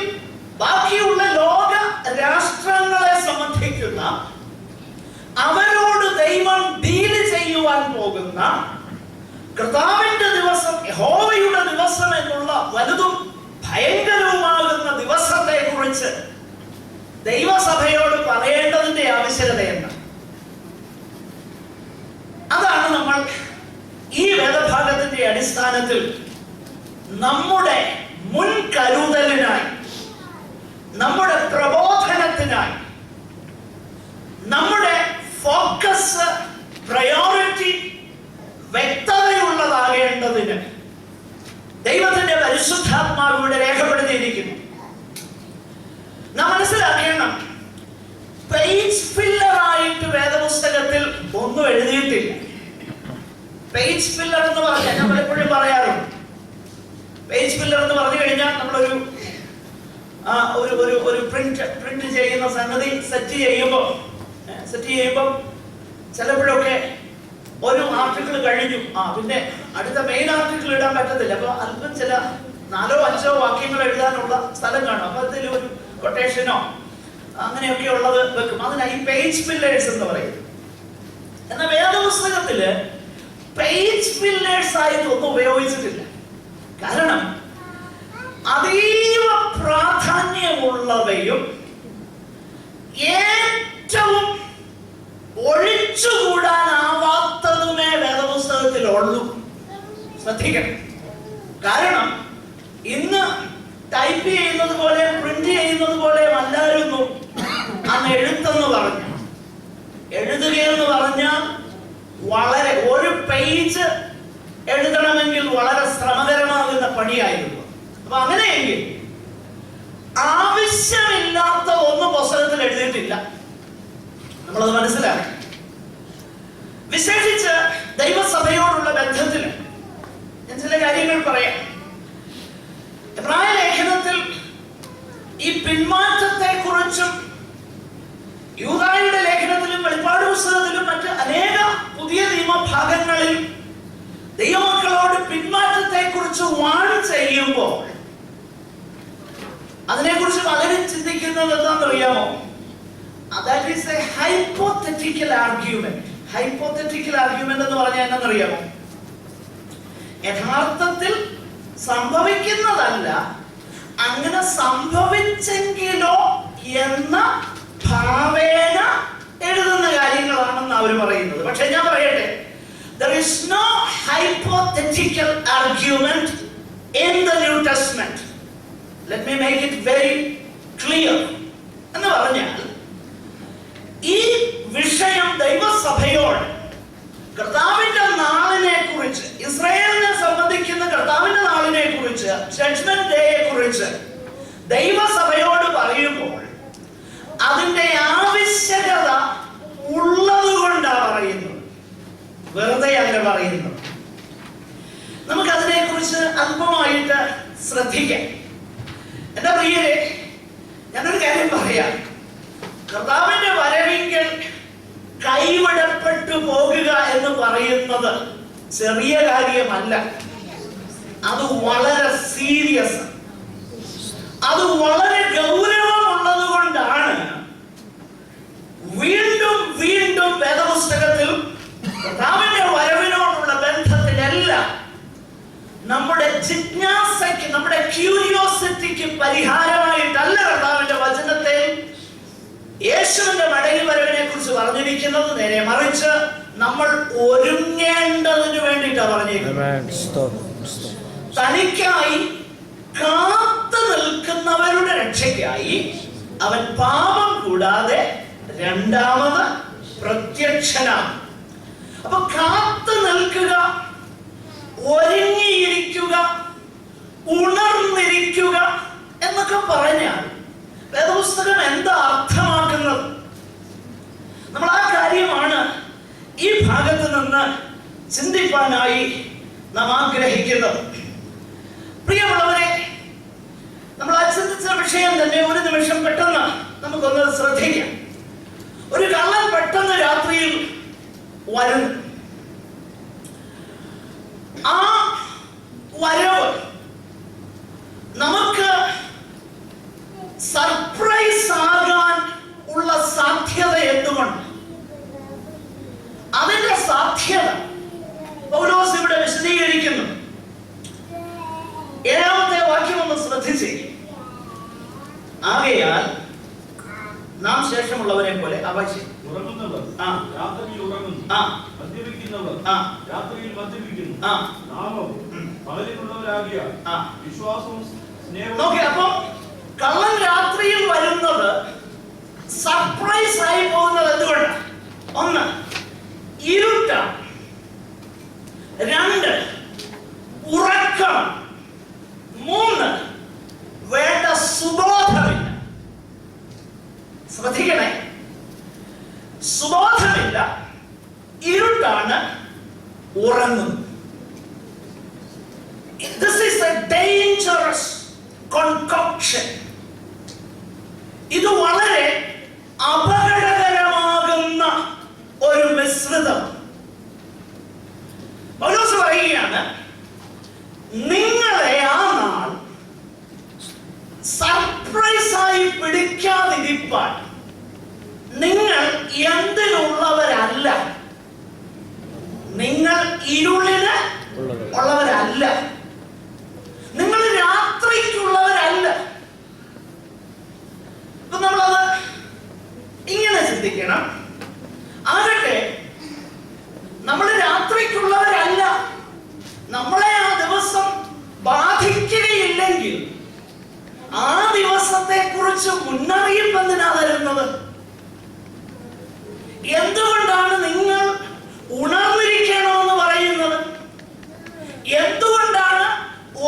ബാക്കിയുള്ള ലോക രാഷ്ട്രങ്ങളെ സംബന്ധിക്കുന്ന അവരോട് ദൈവം ഡീല് ചെയ്യുവാൻ പോകുന്ന കർത്താവിന്റെ ദിവസം, യഹോവയുടെ ദിവസം എന്നുള്ള വലുതും ഭയങ്കരവുമാകുന്ന ദിവസത്തെ കുറിച്ച് ദൈവസഭയോട് പറയേണ്ടതിന്റെ ആവശ്യകതയെന്ന്. അതാണ് നമ്മൾ ഈ വേദഭാഗത്തിന്റെ അടിസ്ഥാനത്തിൽ നമ്മുടെ മുൻകരുതലിനായി, നമ്മുടെ പ്രബോധനത്തിനായി, നമ്മുടെ ഫോക്കസ്, പ്രയോറിറ്റി വ്യക്തതയുള്ളതാകേണ്ടതിന് ദൈവത്തിന്റെ പരിശുദ്ധാത്മാവ് ഇവിടെ രേഖപ്പെടുത്തിയിരിക്കുന്നു. നാം മനസ്സിലാക്കണം, പേജ് ഫില്ലറായിട്ട് വേദപുസ്തകത്തിൽ ഒന്നും എഴുതിയിട്ടില്ല. പേജ് ഫില്ലർ എന്ന് പറഞ്ഞാൽ ഞാൻ പലപ്പോഴും പറയാറുണ്ട്, പേജ് ഫില്ലർ എന്ന് പറഞ്ഞു കഴിഞ്ഞാൽ നമ്മളൊരു ഒരു പ്രിന്റ് ചെയ്യുന്ന സംഗതി സെറ്റ് ചെയ്യുമ്പോൾ ചിലപ്പോഴൊക്കെ ഒരു ആർട്ടിക്കിൾ കഴിഞ്ഞു, പിന്നെ അടുത്ത മെയിൻ ആർട്ടിക്കിൾ ഇടാൻ പറ്റത്തില്ല. അപ്പൊ അല്പം ചില 4-5 വാക്യങ്ങൾ എഴുതാനുള്ള സ്ഥലം കാണും. അപ്പൊ അതിൽ ഒരു കൊട്ടേഷനോ അങ്ങനെയൊക്കെ ഉള്ളത് വെക്കും. അതിനായി പേജ് ഫില്ലേഴ്സ് എന്ന് പറയും. എന്നാൽ വേദപുസ്തകത്തില് പേജ് ഫില്ലേഴ്സ് ആയിട്ട് ഒന്നും ഉപയോഗിച്ചിട്ടില്ല. കാരണം അതീവ പ്രാധാന്യമുള്ളവയും ഏറ്റവും ഒഴിച്ചുകൂടാനാവാത്തതുമേ വേദപുസ്തകത്തിലുള്ളൂ. ശ്രദ്ധിക്കണം. കാരണം ഇന്ന് ടൈപ്പ് ചെയ്യുന്നത് പോലെ, പ്രിന്റ് ചെയ്യുന്നത് പോലെ അല്ലായിരുന്നു അന്ന് എഴുത്തെന്ന് പറഞ്ഞു. എഴുതുകയെന്ന് പറഞ്ഞാൽ വളരെ, ഒരു പേജ് എഴുതണമെങ്കിൽ വളരെ ശ്രമകരമാകുന്ന പണിയായിരുന്നു. അപ്പൊ അങ്ങനെയെങ്കിൽ ആവശ്യമില്ലാത്ത ഒന്നും പുസ്തകത്തിൽ എഴുതിയിട്ടില്ല. നമ്മളത് മനസ്സിലാക്കി. വിശേഷിച്ച് ദൈവസഭയോടുള്ള ബന്ധത്തിൽ ഞാൻ ചില കാര്യങ്ങൾ പറയാം. എബ്രായ ലേഖനത്തിൽ ഈ പിന്മാറ്റത്തെ കുറിച്ചും യൂദായുടെ ലേഖനത്തിലും വെളിപ്പാട് പുസ്തകത്തിലും മറ്റ് അനേക പുതിയ നിയമഭാഗങ്ങളിൽ ദൈവമക്കളോട് പിന്മാറ്റത്തെ കുറിച്ച് വാൺ ചെയ്യുമ്പോൾ അതിനെക്കുറിച്ച് പലരും ചിന്തിക്കുന്നത് എന്താണെന്നറിയാമോ? That is a hypothetical argument. Hypothetical argument എന്ന് പറഞ്ഞാൽ എന്താണെന്നറിയാമോ? യഥാർത്ഥത്തിൽ സംഭവിക്കുന്നതല്ല, അങ്ങനെ സംഭവിച്ചെങ്കിലോ എന്ന ഭാവേന എഴുതുന്ന കാര്യങ്ങളാണെന്ന് അവർ പറയുന്നത്. പക്ഷെ ഞാൻ പറയട്ടെ, there is no hypothetical argument in the New Testament. Let me make it very clear. എന്ന് പറഞ്ഞാൽ ഈ വിഷയം ദൈവസഭയോട് കർത്താവിന്റെ നാളിനെ കുറിച്ച്, ഇസ്രായേലിനെ സംബന്ധിക്കുന്ന കർത്താവിന്റെ നാളിനെ കുറിച്ച്, ജഡ്ജ്മെന്റ് ഡേയെ കുറിച്ച് ദൈവസഭയോട് പറയുമ്പോൾ അതിന്റെ ആവശ്യകത ഉള്ളത് കൊണ്ടാണ് പറയുന്നത്, വെറുതെ അല്ല പറയുന്നത്. നമുക്കതിനെ കുറിച്ച് അല്പമായിട്ട് ശ്രദ്ധിക്കാം. എന്റെ പ്രിയരെ, ഞാനൊരു കാര്യം പറയാം. കർത്താവിന്റെ വരവിങ്കൽ കൈവിടപ്പെട്ടു പോകുക എന്ന് പറയുന്നത് ചെറിയ കാര്യമല്ല. അത് വളരെ സീരിയസ്, അത് വളരെ ഗൗരവമുള്ളത് കൊണ്ടാണ് വീണ്ടും വീണ്ടും വേദപുസ്തകത്തിൽ കർത്താവിന്റെ നമ്മുടെ ജിജ്ഞാസയ്ക്ക്, നമ്മുടെ ക്യൂരിയോസിറ്റിക്ക് പരിഹാരമായിട്ടല്ല കർത്താവിന്റെ വചനത്തെ യേശുവിന്റെ മടങ്ങി വരവിനെ കുറിച്ച് പറഞ്ഞിരിക്കുന്നത്. നേരെ മറിച്ച് നമ്മൾ ഒരുങ്ങേണ്ടതിന് വേണ്ടിയിട്ടാണ് പറഞ്ഞിരിക്കുന്നത്. തനിക്കായി കാത്തു നിൽക്കുന്നവരുടെ രക്ഷയ്ക്കായി അവൻ പാപം കൂടാതെ രണ്ടാമത് പ്രത്യക്ഷനാണ്. അപ്പൊ കാത്തു നിൽക്കുക, ഒരുങ്ങിയിരിക്കുക, ഉണർന്നിരിക്കുക എന്നൊക്കെ പറഞ്ഞാൽ വേദപുസ്തകം എന്താ അർത്ഥമാക്കുന്നത്? നമ്മൾ ആ കാര്യമാണ് ഈ ഭാഗത്ത് നിന്ന് ചിന്തിപ്പാനായി നാം ആഗ്രഹിക്കുന്നത്. പ്രിയമുള്ളവരെ, നമ്മൾ ആ ചിന്തിച്ച വിഷയം തന്നെ ഒരു നിമിഷം പെട്ടെന്ന് നമുക്കൊന്ന് ശ്രദ്ധിക്കാം. ഒരു കള്ളൻ പെട്ടെന്ന് രാത്രിയിൽ വരുന്നു. ആ വരവ് നമുക്ക് സർപ്രൈസ് ആകാൻ ഉള്ള സാധ്യത എന്തുകൊണ്ട്? അതിന്റെ സാധ്യത പൗലോസ് ഇവിടെ വിശദീകരിക്കുന്നു. 7-ാമത്തെ വാക്യം ഒന്ന് ശ്രദ്ധിച്ചേ. ആകയാൽ നാം ശേഷമുള്ളവരെ പോലെ ഉറങ്ങുന്നവർ രാത്രിയിൽ ഉറങ്ങുന്നു, മദ്യപിക്കുന്നവർ രാത്രിയിൽ മദ്യപിക്കുന്നു, നാമോ പകലിലുള്ളവരാകിയ വിശ്വാസവും സ്നേഹവും. അപ്പൊ കള്ളൻ രാത്രിയിൽ വരുന്നത് സർപ്രൈസ് ആയി പോകുന്നത് എന്തുകൊണ്ട്? ഒന്ന്, ഇരുട്ടാണ്. രണ്ട്, ഉറക്കം. മൂന്ന്, വേണ്ട സുബോധമില്ല. ശ്രദ്ധിക്കണേ, സുബോധമില്ല, ഇരുട്ടാണ്, ഉറങ്ങുന്നു. This is a dangerous concoction. ഇത് വളരെ അപകടകരമാകുന്ന ഒരു മിശ്രിതം. പൗലോസ് പറയുകയാണ്, നിങ്ങളെ ആ നാൾ സർപ്രൈസായി പിടിക്കാതിരിപ്പാൻ നിങ്ങൾ എന്തിനുള്ളവരല്ല. നിങ്ങൾ ഇരുളിന് ഉള്ളവരല്ല. നിങ്ങൾ രാത്രിക്കുള്ളവരല്ല. ഇപ്പൊ നമ്മളത് ഇങ്ങനെ ചിന്തിക്കണം. ആകട്ടെ, നമ്മൾ രാത്രിക്കുള്ളവരല്ല. നമ്മളെ ആ ദിവസം ബാധിക്കുകയില്ലെങ്കിൽ ആ ദിവസത്തെ കുറിച്ച് മുന്നറിയിപ്പ് എന്തിനാ തരുന്നത്? എന്തുകൊണ്ടാണ് നിങ്ങൾ ഉണർന്നിരിക്കണമെന്ന് പറയുന്നത്? എന്തുകൊണ്ടാണ്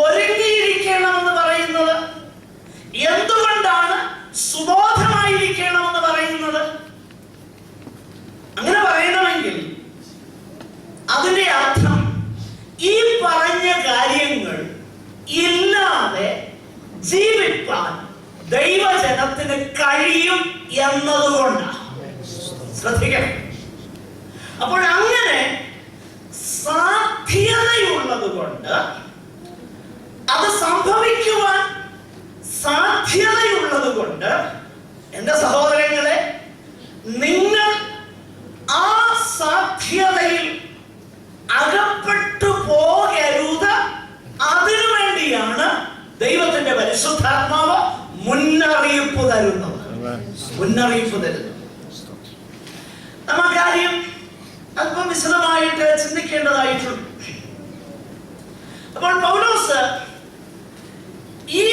ഒരുങ്ങിയിരിക്കണമെന്ന് പറയുന്നത്? എന്തുകൊണ്ടാണ് സുബോധമായിരിക്കണമെന്ന് പറയുന്നത്? അങ്ങനെ പറയണമെങ്കിൽ അതിന്റെ അർത്ഥം ഈ പറഞ്ഞ കാര്യങ്ങൾ ഇല്ലാതെ ജീവിക്കാൻ ദൈവജനത്തിന് കഴിയും എന്നതുകൊണ്ടാണ്. ശ്രദ്ധിക്കണം. അപ്പോൾ അങ്ങനെ സാധ്യതയുള്ളത് കൊണ്ട്, അത് സംഭവിക്കുവാൻ സാധ്യതയുള്ളത് കൊണ്ട്, എന്റെ സഹോദരങ്ങളെ, നിങ്ങൾ ആ സാധ്യതയിൽ അകപ്പെട്ടു പോകരുത്. അതിനുവേണ്ടിയാണ് ദൈവത്തിന്റെ പരിശുദ്ധാത്മാവ് മുന്നറിയിപ്പ് തരുന്നത്. നമ്മ കാര്യം അല്പം വിശദമായിട്ട് ചിന്തിക്കേണ്ടതായിട്ടുണ്ട്. അപ്പോൾ പൗലോസ് ഈ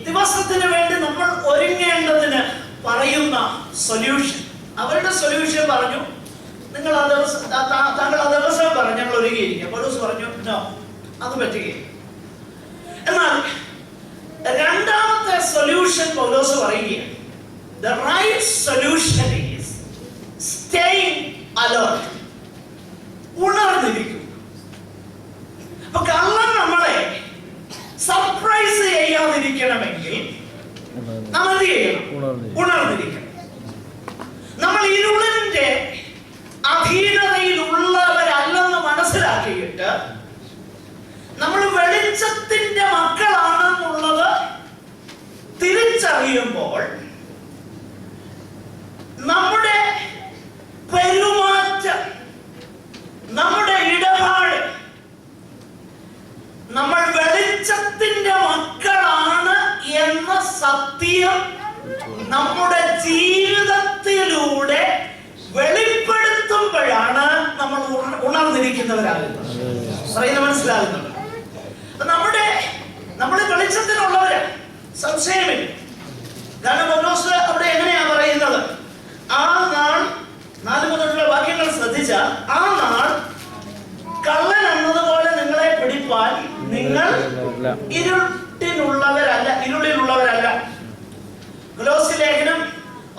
ദിവസത്തിന് വേണ്ടി നമ്മൾ ഒരുങ്ങേണ്ടതിന് പറയുന്ന സൊല്യൂഷൻ, അവരുടെ സൊല്യൂഷൻ പറഞ്ഞു, നിങ്ങൾ ആ ദിവസം താങ്കൾ ആ ദിവസം പറഞ്ഞു ഞങ്ങൾ ഒരുങ്ങിയിരിക്കുക. പൗലോസ് പറഞ്ഞു, നോ, അത് പറ്റുകയില്ല. എന്നാൽ രണ്ടാമത്തെ സൊല്യൂഷൻ പൗലോസ് പറയുകയാണ്. The right solution is staying alert. ഉണർന്നിരിക്കുക. അപ്പൊ കള്ളൻ നമ്മളെ സർപ്രൈസ് ചെയ്യാതിരിക്കണമെങ്കിൽ നമ്മൾ എന്ത് ചെയ്യണം? ഉണർന്നിരിക്കണം. നമ്മൾ ഇരുളിന്റെ അധീനതയിലുള്ളവരല്ലെന്ന് മനസ്സിലാക്കിയിട്ട് നമ്മൾ വെളിച്ചത്തിന്റെ മക്കളാണെന്നുള്ളത് തിരിച്ചറിയുമ്പോൾ നമ്മുടെ പെരുമാറ്റം, നമ്മുടെ ഇടപാട്, നമ്മൾ വെളിച്ച സത്യം നമ്മുടെ ജീവിതത്തിലൂടെ വെളിപ്പെടുത്തുമ്പോഴാണ് നമ്മൾ ഉണർന്നിരിക്കുന്നവരാകുന്നത്. പറയുന്നത് മനസ്സിലാകുന്നുണ്ട്? നമ്മുടെ വെളിച്ചത്തിലുള്ളവരാ, സംശയമില്ല. കാരണം പൗലോസ് അവിടെ എങ്ങനെയാ പറയുന്നത്? ആ നാൾ 4 മുതലുള്ള വാക്യങ്ങൾ ശ്രദ്ധിച്ചാൽ, ആ നാൾ കള്ളൻ എന്നതുപോലെ നിങ്ങളെ പിടിപ്പാൻ നിങ്ങൾ ഇരുളിലുള്ളവരല്ല. കൊലോസ്യ ലേഖനം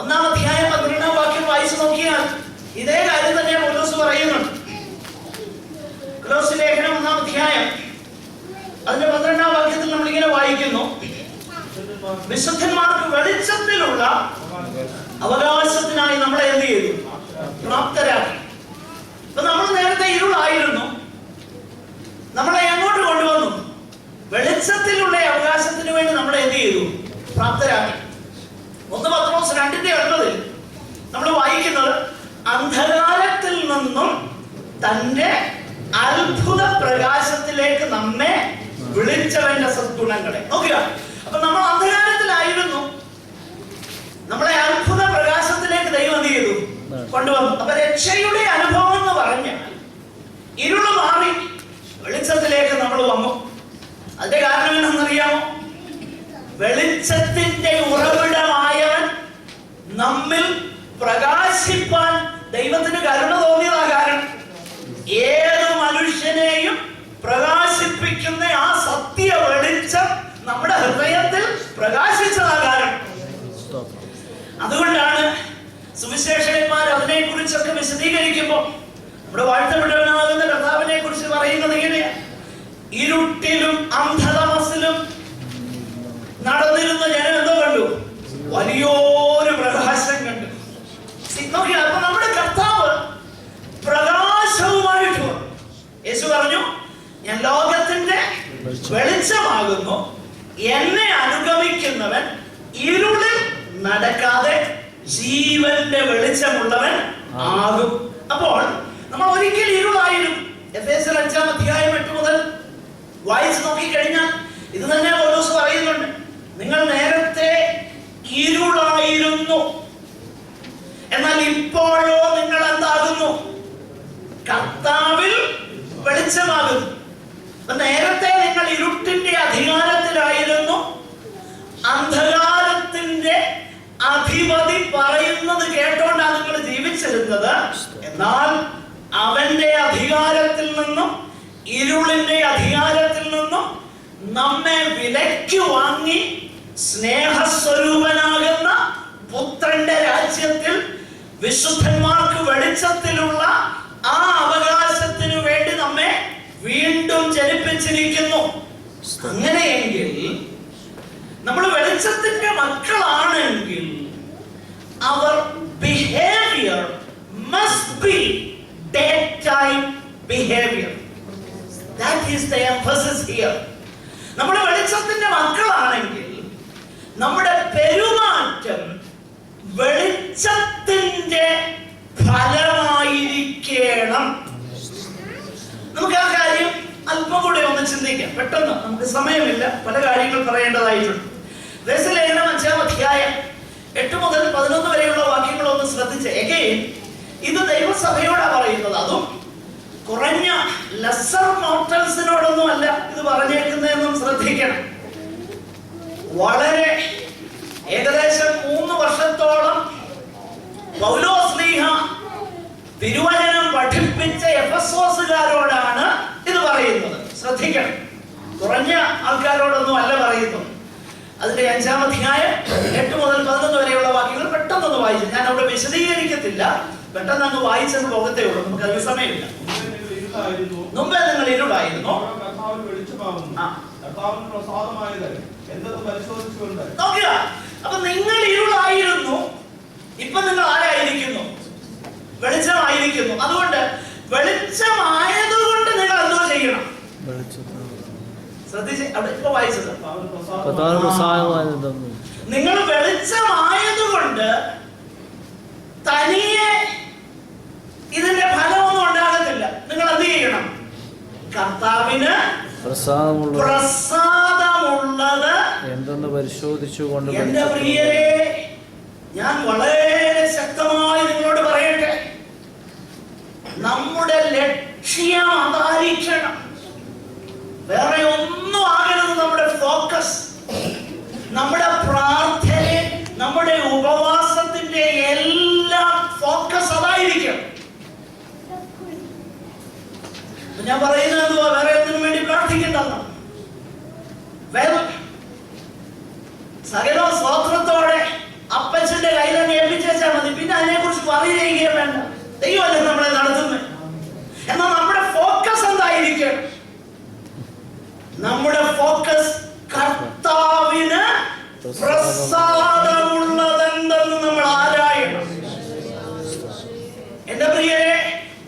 1-ാം അധ്യായം 12-ാം വാക്യം വായിച്ചു നോക്കിയാൽ ഇതേ കാര്യം തന്നെ പൗലോസ് പറയുന്നുണ്ട്. കൊലോസ്യ ലേഖനം 1-ാം അധ്യായം അതിന്റെ 12-ാം വാക്യത്തിൽ നമ്മൾ ഇങ്ങനെ വായിക്കുന്നു: വിശുദ്ധന്മാർക്ക് വെളിച്ചത്തിലുള്ള അവകാശത്തിനായി നമ്മളെ എന്ത് ചെയ്തു? പ്രാപ്തരാക്കി. അപ്പൊ നമ്മൾ നേരത്തെ ഇരുളായിരുന്നു, നമ്മളെ എങ്ങോട്ട് കൊണ്ടുവന്നു? വെളിച്ചത്തിലുള്ള അവകാശത്തിന് വേണ്ടി നമ്മളെ എന്ത് ചെയ്തു? പ്രാപ്തരാക്കി. 1 പത്രോസ് 2:9 നമ്മൾ വായിക്കുന്നത്, അന്ധകാരത്തിൽ നിന്നും തന്റെ അത്ഭുത പ്രകാശത്തിലേക്ക് നമ്മെ വിളിച്ചവന്റെ സദ്ഗുണങ്ങളെ. നോക്കുക, അപ്പൊ നമ്മൾ അന്ധകാരത്തിലായിരുന്നു, നമ്മളെ അത്ഭുത പ്രകാശത്തിലേക്ക് ദൈവം എന്ത് ചെയ്തു? കൊണ്ടുവന്നു. അപ്പൊ രക്ഷയുടെ അനുഭവം എന്ന് പറഞ്ഞാൽ ഇരുള് മാറി വെളിച്ചത്തിലേക്ക് നമ്മൾ വന്നു. അതിന്റെ കാരണം എന്താണെന്നറിയാമോ? വെളിച്ചത്തിന്റെ ഉറവിടമായവൻ നമ്മിൽ പ്രകാശിപ്പാൻ ദൈവത്തിന് കരുണ തോന്നിയതാ കാരണം. ഏത് മനുഷ്യനെയും പ്രകാശിപ്പിക്കുന്ന ആ സത്യ വെളിച്ചം നമ്മുടെ ഹൃദയത്തിൽ പ്രകാശിച്ചതാ കാരണം. അതുകൊണ്ടാണ് സുവിശേഷകന്മാർ അതിനെ കുറിച്ചൊക്കെ വിശദീകരിക്കുമ്പോൾ നമ്മുടെ വാഴ്ത്തപ്പെട്ടവനാകുന്ന കർത്താവിനെ കുറിച്ച് പറയുന്നത് എങ്ങനെയാ? ഇരുട്ടിലും അന്ധതമസിലും നടന്നിരുന്ന ജനം എന്തോ കണ്ടു? വലിയൊരു പ്രകാശം കണ്ടു. നോക്കിയാ, അപ്പൊ നമ്മുടെ കർത്താവ് പ്രകാശവുമായിട്ട് യേശു പറഞ്ഞു, ഞാൻ ലോകത്തിന്റെ വെളിച്ചമാകുന്നു, എന്നെ അനുഗമിക്കുന്നവൻ ഇരുളിൽ നടക്കാതെ ജീവന്റെ വെളിച്ചമുള്ളവൻ ആകും. അപ്പോൾ നമ്മൾ ഒരിക്കൽ ഇരുളായിരുന്നു. എഫേസ്യർ 5-ാം അധ്യായം 8 മുതൽ വായിച്ചു നോക്കിക്കഴിഞ്ഞാൽ ഇത് തന്നെ പൗലോസ് പറയുന്നുണ്ട്. നിങ്ങൾ നേരത്തെ ഇരുളായിരുന്നു, എന്നാൽ ഇപ്പോഴോ നിങ്ങൾ എന്താകുന്നു? കർത്താവിൽ വെളിച്ചമാകുന്നു. നേരത്തെ നിങ്ങൾ ഇരുട്ടിന്റെ അധികാരത്തിലായിരുന്നു, അന്ധകാരത്തിന്റെ അധിപതി പറയുന്നത് കേട്ടോണ്ടാണ് നിങ്ങൾ ജീവിച്ചിരുന്നത്. എന്നാൽ അവന്റെ അധികാരത്തിൽ നിന്നും ഇരുളിന്റെ അധികാരത്തിൽ നിന്നും നമ്മെ വിലയ്ക്ക് വാങ്ങി സ്നേഹസ്വരൂപനാകുന്ന പുത്രന്റെ രാജ്യത്തിൽ വിശുദ്ധന്മാർക്ക് വെളിച്ചത്തിലുള്ള ആ അവകാശത്തിനു വേണ്ടി നമ്മെ വീണ്ടും ജനിപ്പിച്ചിരിക്കുന്നു. അങ്ങനെയെങ്കിൽ നമ്മൾ വെളിച്ചത്തിന്റെ മക്കളാണെങ്കിൽ our behavior must be daytime behavior. That is the emphasis here. നമ്മൾ വെളിച്ചത്തിന്റെ മക്കളാണെങ്കിൽ നമ്മുടെ പെരുമാറ്റം വെളിച്ചത്തിന്റെ ഫലമായിരിക്കണം. നമുക്ക് ആ കാര്യം അല്പം കൂടെ ഒന്ന് ചിന്തിക്കാം. പെട്ടെന്ന്, നമുക്ക് സമയമില്ല, പല കാര്യങ്ങൾ പറയേണ്ടതായിട്ടുണ്ട്. ലേഖനം 5-ാം അധ്യായം 8 മുതൽ 11 വരെയുള്ള വാക്യങ്ങൾ ഒന്ന് ശ്രദ്ധിച്ച്. എഗെയിൻ ഇത് ദൈവസഭയോടാ പറയുന്നത്. അതും കുറഞ്ഞ ലെസർ മോർട്ടൽസിനോടൊന്നും അല്ല ഇത് പറഞ്ഞേക്കുന്നതെന്നും ശ്രദ്ധിക്കണം. വളരെ ഏകദേശം 3 വർഷത്തോളം പൗലോസ്ലീഹ തിരുവചനം പഠിപ്പിച്ച എഫെസോസുകാരോടാണ് ഇത് പറയുന്നത്. ശ്രദ്ധിക്കണം, കുറഞ്ഞ ആൾക്കാരോടൊന്നും അല്ല പറയുന്നത്. അതിന്റെ 5-ാം അധ്യായം 8 മുതൽ 11 വരെയുള്ള വാക്യങ്ങൾ പെട്ടെന്നൊന്ന് വായിച്ചു. ഞാൻ അവിടെ വിശദീകരിക്കത്തില്ല, പെട്ടെന്ന് അങ്ങ് വായിച്ചെന്ന് പോകത്തേ ഉള്ളൂ, നമുക്ക് അതിന് സമയമില്ല. മുമ്പേ നിങ്ങൾ ഇരുളായിരുന്നു, നോക്കുക. അപ്പൊ നിങ്ങൾ ഇരുളായിരുന്നു, ഇപ്പൊ നിങ്ങൾ ആരായിരിക്കുന്നു? വെളിച്ചമായിരിക്കുന്നു. അതുകൊണ്ട് വെളിച്ചമായതുകൊണ്ട് നിങ്ങൾ എന്തോ ചെയ്യണം? ശ്രദ്ധിച്ച്, അവിടെ ഇപ്പൊ വായിച്ചത്, നിങ്ങൾ വെളിച്ചമായതുകൊണ്ട് തനിയെ ഇതിന്റെ ഫലമൊന്നും ഉണ്ടാകത്തില്ല. നിങ്ങൾ എന്ത് ചെയ്യണം? കർത്താവിന് പ്രസാദമുള്ളത് എന്തെന്ന് പരിശോധിച്ചുകൊണ്ട് എന്റെ പ്രിയരെ, ഞാൻ വളരെ ശക്തമായി നിങ്ങളോട് പറയട്ടെ, നമ്മുടെ ലക്ഷ്യം അതായിരിക്കണം. വേറെ ഒന്നും ആകരുത് നമ്മുടെ ഫോക്കസ്. നമ്മുടെ പ്രാർത്ഥന, നമ്മുടെ ഉപവാസത്തിന്റെ എല്ലാം ഫോക്കസ് അതായിരിക്കും. ഞാൻ പറയുന്നത് വേറെ ഒന്നിനു വേണ്ടി പ്രാർത്ഥിക്കണ്ടെന്ന്. വേറെ സകല സ്വാതന്ത്ര്യത്തോടെ അപ്പച്ചന്റെ കയ്യിലങ്ങ് ഏൽപ്പിച്ചാൽ മതി. പിന്നെ അതിനെ കുറിച്ച് പറയുകയും വേണ്ട. ദൈവമല്ലേ നമ്മളെ നടത്തുന്നത്. എന്നാൽ നമ്മുടെ ഫോക്കസ് എന്തായിരിക്കും? നമ്മുടെ ഫോക്കസ് കർത്താവിന് പ്രസാദമുള്ളതെന്തെന്ന് നമ്മൾ ആരായണം. എന്റെ പ്രിയരെ,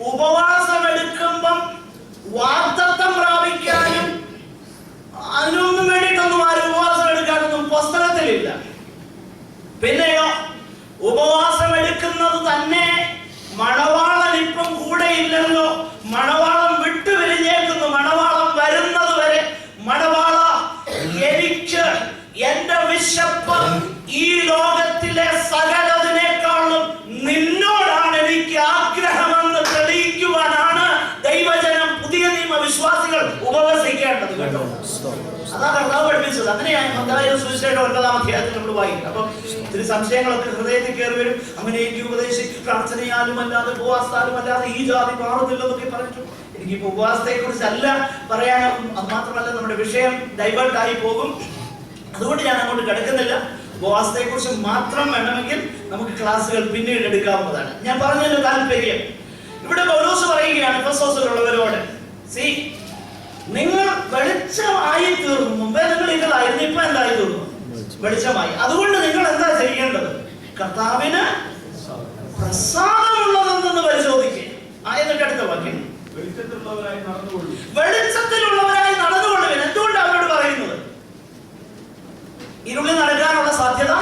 ഉപവാസം എടുക്കുമ്പം വാഗ്ദത്തം പ്രാപിക്കാനും അതിനൊന്നും വേണ്ടിയിട്ടൊന്നും ആരും ഉപവാസം എടുക്കാനൊന്നും പുസ്തകത്തിലില്ല. പിന്നെയോ ഉപവാസം എടുക്കുന്നത് തന്നെ മണവാളൻ ഇപ്പം കൂടെ ഇല്ലല്ലോ, മണവാളം വിട്ടുപിരിഞ്ഞേക്കുന്നു. മണവാളം വരുന്നത് വരെ മണവാള, എനിക്ക് എന്റെ വിശപ്പ് ഈ ലോകത്തിലെ സകലതിനേക്കാളും നിന്നോടാണ് എനിക്ക് ആഗ്രഹമെന്ന് തെളിയിക്കുവാനാണ് ദൈവജനം, പുതിയ നിയമ വിശ്വാസികൾ ഉപവസിക്കേണ്ടത്. കേട്ടോ, അതാ കർത്താവ് പഠിപ്പിച്ചത്. അങ്ങനെയാണ് മത്തായിയുടെ സുവിശേഷം 9-ാം അധ്യായത്തിൽ നമ്മൾ വായിക്കും. അപ്പം ഇത്തിരി സംശയങ്ങളൊക്കെ ഹൃദയത്തിൽ കയറി വരും. അങ്ങനെ എനിക്ക് ഉപദേശിക്കും, പ്രാർത്ഥനയാലും അല്ലാതെ ഉപവാസത്താലും അല്ലാതെ ഈ ജാതി മാറുന്നില്ലെന്നൊക്കെ പറഞ്ഞിട്ടു. എനിക്കിപ്പോൾ ഉപവാസത്തെ കുറിച്ചല്ല പറയാനും, അത് മാത്രമല്ല നമ്മുടെ വിഷയം ഡൈവേർട്ടായി പോകും. അതുകൊണ്ട് ഞാൻ അങ്ങോട്ട് കിടക്കുന്നില്ല. ഉപവാസത്തെ കുറിച്ച് മാത്രം വേണമെങ്കിൽ നമുക്ക് ക്ലാസ്സുകൾ പിന്നീട് എടുക്കാവുന്നതാണ്. ഞാൻ പറഞ്ഞതിന്റെ താല്പര്യം, ഇവിടെ പൗലോസ് പറയുകയാണ് എഫെസോസിലുള്ളവരോട്, സീ, നിങ്ങൾ വെളിച്ചമായി തീർന്നു. മുമ്പേ നിങ്ങൾ ഇരുളായിരുന്നു, ഇപ്പൊ എന്തായി തീർന്നു? വെളിച്ചമായി. അതുകൊണ്ട് നിങ്ങൾ എന്താ ചെയ്യേണ്ടത്? കർത്താവിന് പ്രസാദമുള്ളതെന്ന് പരിശോധിക്കുക. എന്നിട്ട് അടുത്ത വാക്യം, വെളിച്ചത്തിലുള്ളവരായി നടന്നുകൊള്ളുവിൻ. എന്തുകൊണ്ട് അവരോട് പറയുന്നത്? ഇരുളിൽ നടക്കാനുള്ള സാധ്യത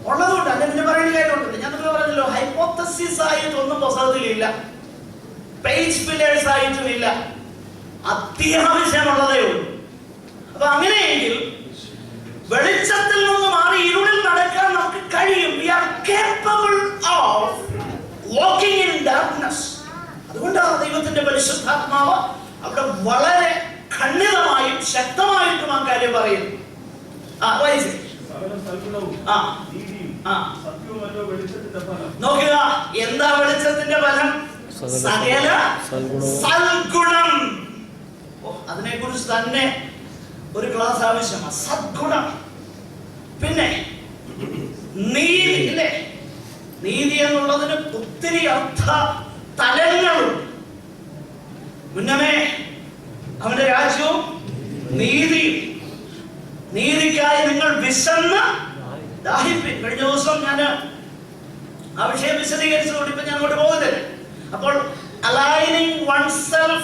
ഉള്ളതുകൊണ്ട്. അല്ലെ പിന്നെ പറയേണ്ട കാര്യമുണ്ട്. ഞാൻ നിങ്ങൾ പറഞ്ഞല്ലോ, ഹൈപ്പോത്തസിസ് ആയിട്ടൊന്നും പുസ്തകത്തിലില്ല, പേജ് ഫില്ലേഴ്സ് ആയിട്ടും ഇല്ല, അത്യാവശ്യമുള്ളതേ ഉള്ളൂ. അപ്പൊ അങ്ങനെയെങ്കിൽ വെളിച്ചത്തിൽ നിന്ന് മാറി ഇരുളിൽ നടക്കാൻ നമുക്ക് കഴിയും. We are capable of walking in darkness. അതുകൊണ്ടാണ് ദൈവത്തിന്റെ പരിശുദ്ധാത്മാവ് അവിടെ വളരെ ഖണ്ഡിതമായും ശക്തമായിട്ടും ആ കാര്യം പറയുന്നു. നോക്കുക, എന്താ വെളിച്ചത്തിന്റെ ഫലം? സകല സൽഗുണം. അതിനെ കുറിച്ച് തന്നെ ഒരു ക്ലാസ് ആവശ്യമാണ്. സദ്ഗുണം. പിന്നെ നീതി. ഇല്ലേ, നീതി എന്നുള്ളതിന് ഒത്തിരി അർത്ഥ തലങ്ങളുണ്ട്. മുന്നമേ അവന്റെ രാജ്യവും നീതിയും, നീതിക്കായി നിങ്ങൾ വിശന്ന് ദാഹിപ്പിൻ. കഴിഞ്ഞ ദിവസം ഞാൻ ആ വിഷയം വിശദീകരിച്ചതുകൊണ്ട് ഇപ്പൊ ഞാൻ അങ്ങോട്ട് പോകുന്നില്ല. അപ്പോൾ aligning oneself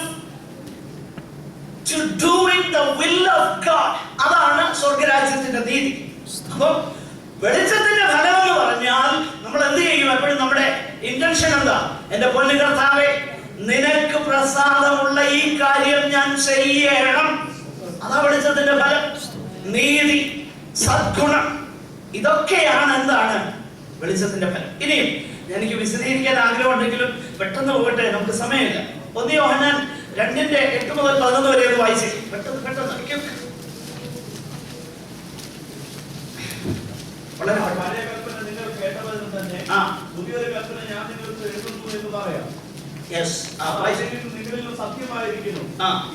to doing the will of God, അതാണ് സ്വർഗരാജ്യത്തിന്റെ നീതി. അപ്പോൾ വെളിച്ചത്തിന്റെ ഫലം എന്ന് പറഞ്ഞാൽ നമ്മൾ എന്ത് ചെയ്യും? എപ്പോഴും നമ്മുടെ ഇന്റൻഷൻ എന്താ? എന്റെ പൊന്നു കർത്താവേ, നിനക്ക് പ്രസാദമുള്ള ഈ കാര്യം ഞാൻ ചെയ്യണം. അതാ വെളിച്ചത്തിന്റെ ഫലം. നീതി, സദ്ഗുണം, ഇതൊക്കെയാണ് എന്താണ് വെളിച്ചത്തിന്റെ ഫലം. ഇനിയും എനിക്ക് വിശദീകരിക്കാൻ ആഗ്രഹമുണ്ടെങ്കിലും പെട്ടെന്ന് പോകട്ടെ, നമുക്ക് സമയമില്ല. 1 യോഹന്നാൻ 2:8-11 വരെ ഒന്ന് വായിച്ചേ. പെട്ടെന്ന് വളരെ നിങ്ങൾ കേട്ടവരും തന്നെ പുതിയൊരു കൽപ്പന ഞാൻ നിങ്ങൾക്ക് എഴുതുന്നു എന്ന് പറയാം. നിങ്ങളിൽ സത്യമായിരിക്കുന്നു,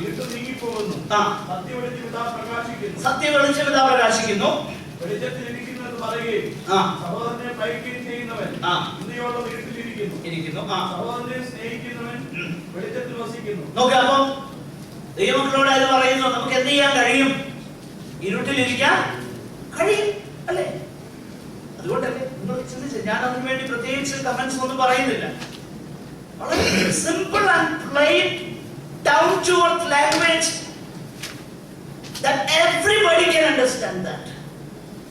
ഇരുട്ട് നീങ്ങിപ്പോകുന്നു, സത്യം വെളിച്ചം ഇതാ പ്രകാശിക്കുന്നു. വെളിച്ചത്തിലിരിക്കുന്നു എന്ന് പറയുകയും സഹോദരനെ ഭയക്കുകയും ചെയ്യുന്നവൻ ഇന്നയോളം ഇരുട്ടിലിരിക്കുന്നു, സഹോദരനെ സ്നേഹിക്കുന്നവൻ വെളിച്ചത്തിൽ വസിക്കുന്നു. നോക്കുക, അപ്പം ദൈവങ്ങളോട് അത് പറയുന്നു, നമുക്ക് എന്ത് ചെയ്യാൻ കഴിയും? ഇരുട്ടിലിരിക്കാൻ കഴിയും, അല്ലേ? അതുകൊണ്ടല്ലേ നിങ്ങൾ ചിന്തിച്ച്, ഞാൻ അതിനു വേണ്ടി പ്രത്യേകിച്ച് കമന്റ്സ് ഒന്നും പറയുന്നില്ല. simple and plain, down to earth language that everybody can understand that.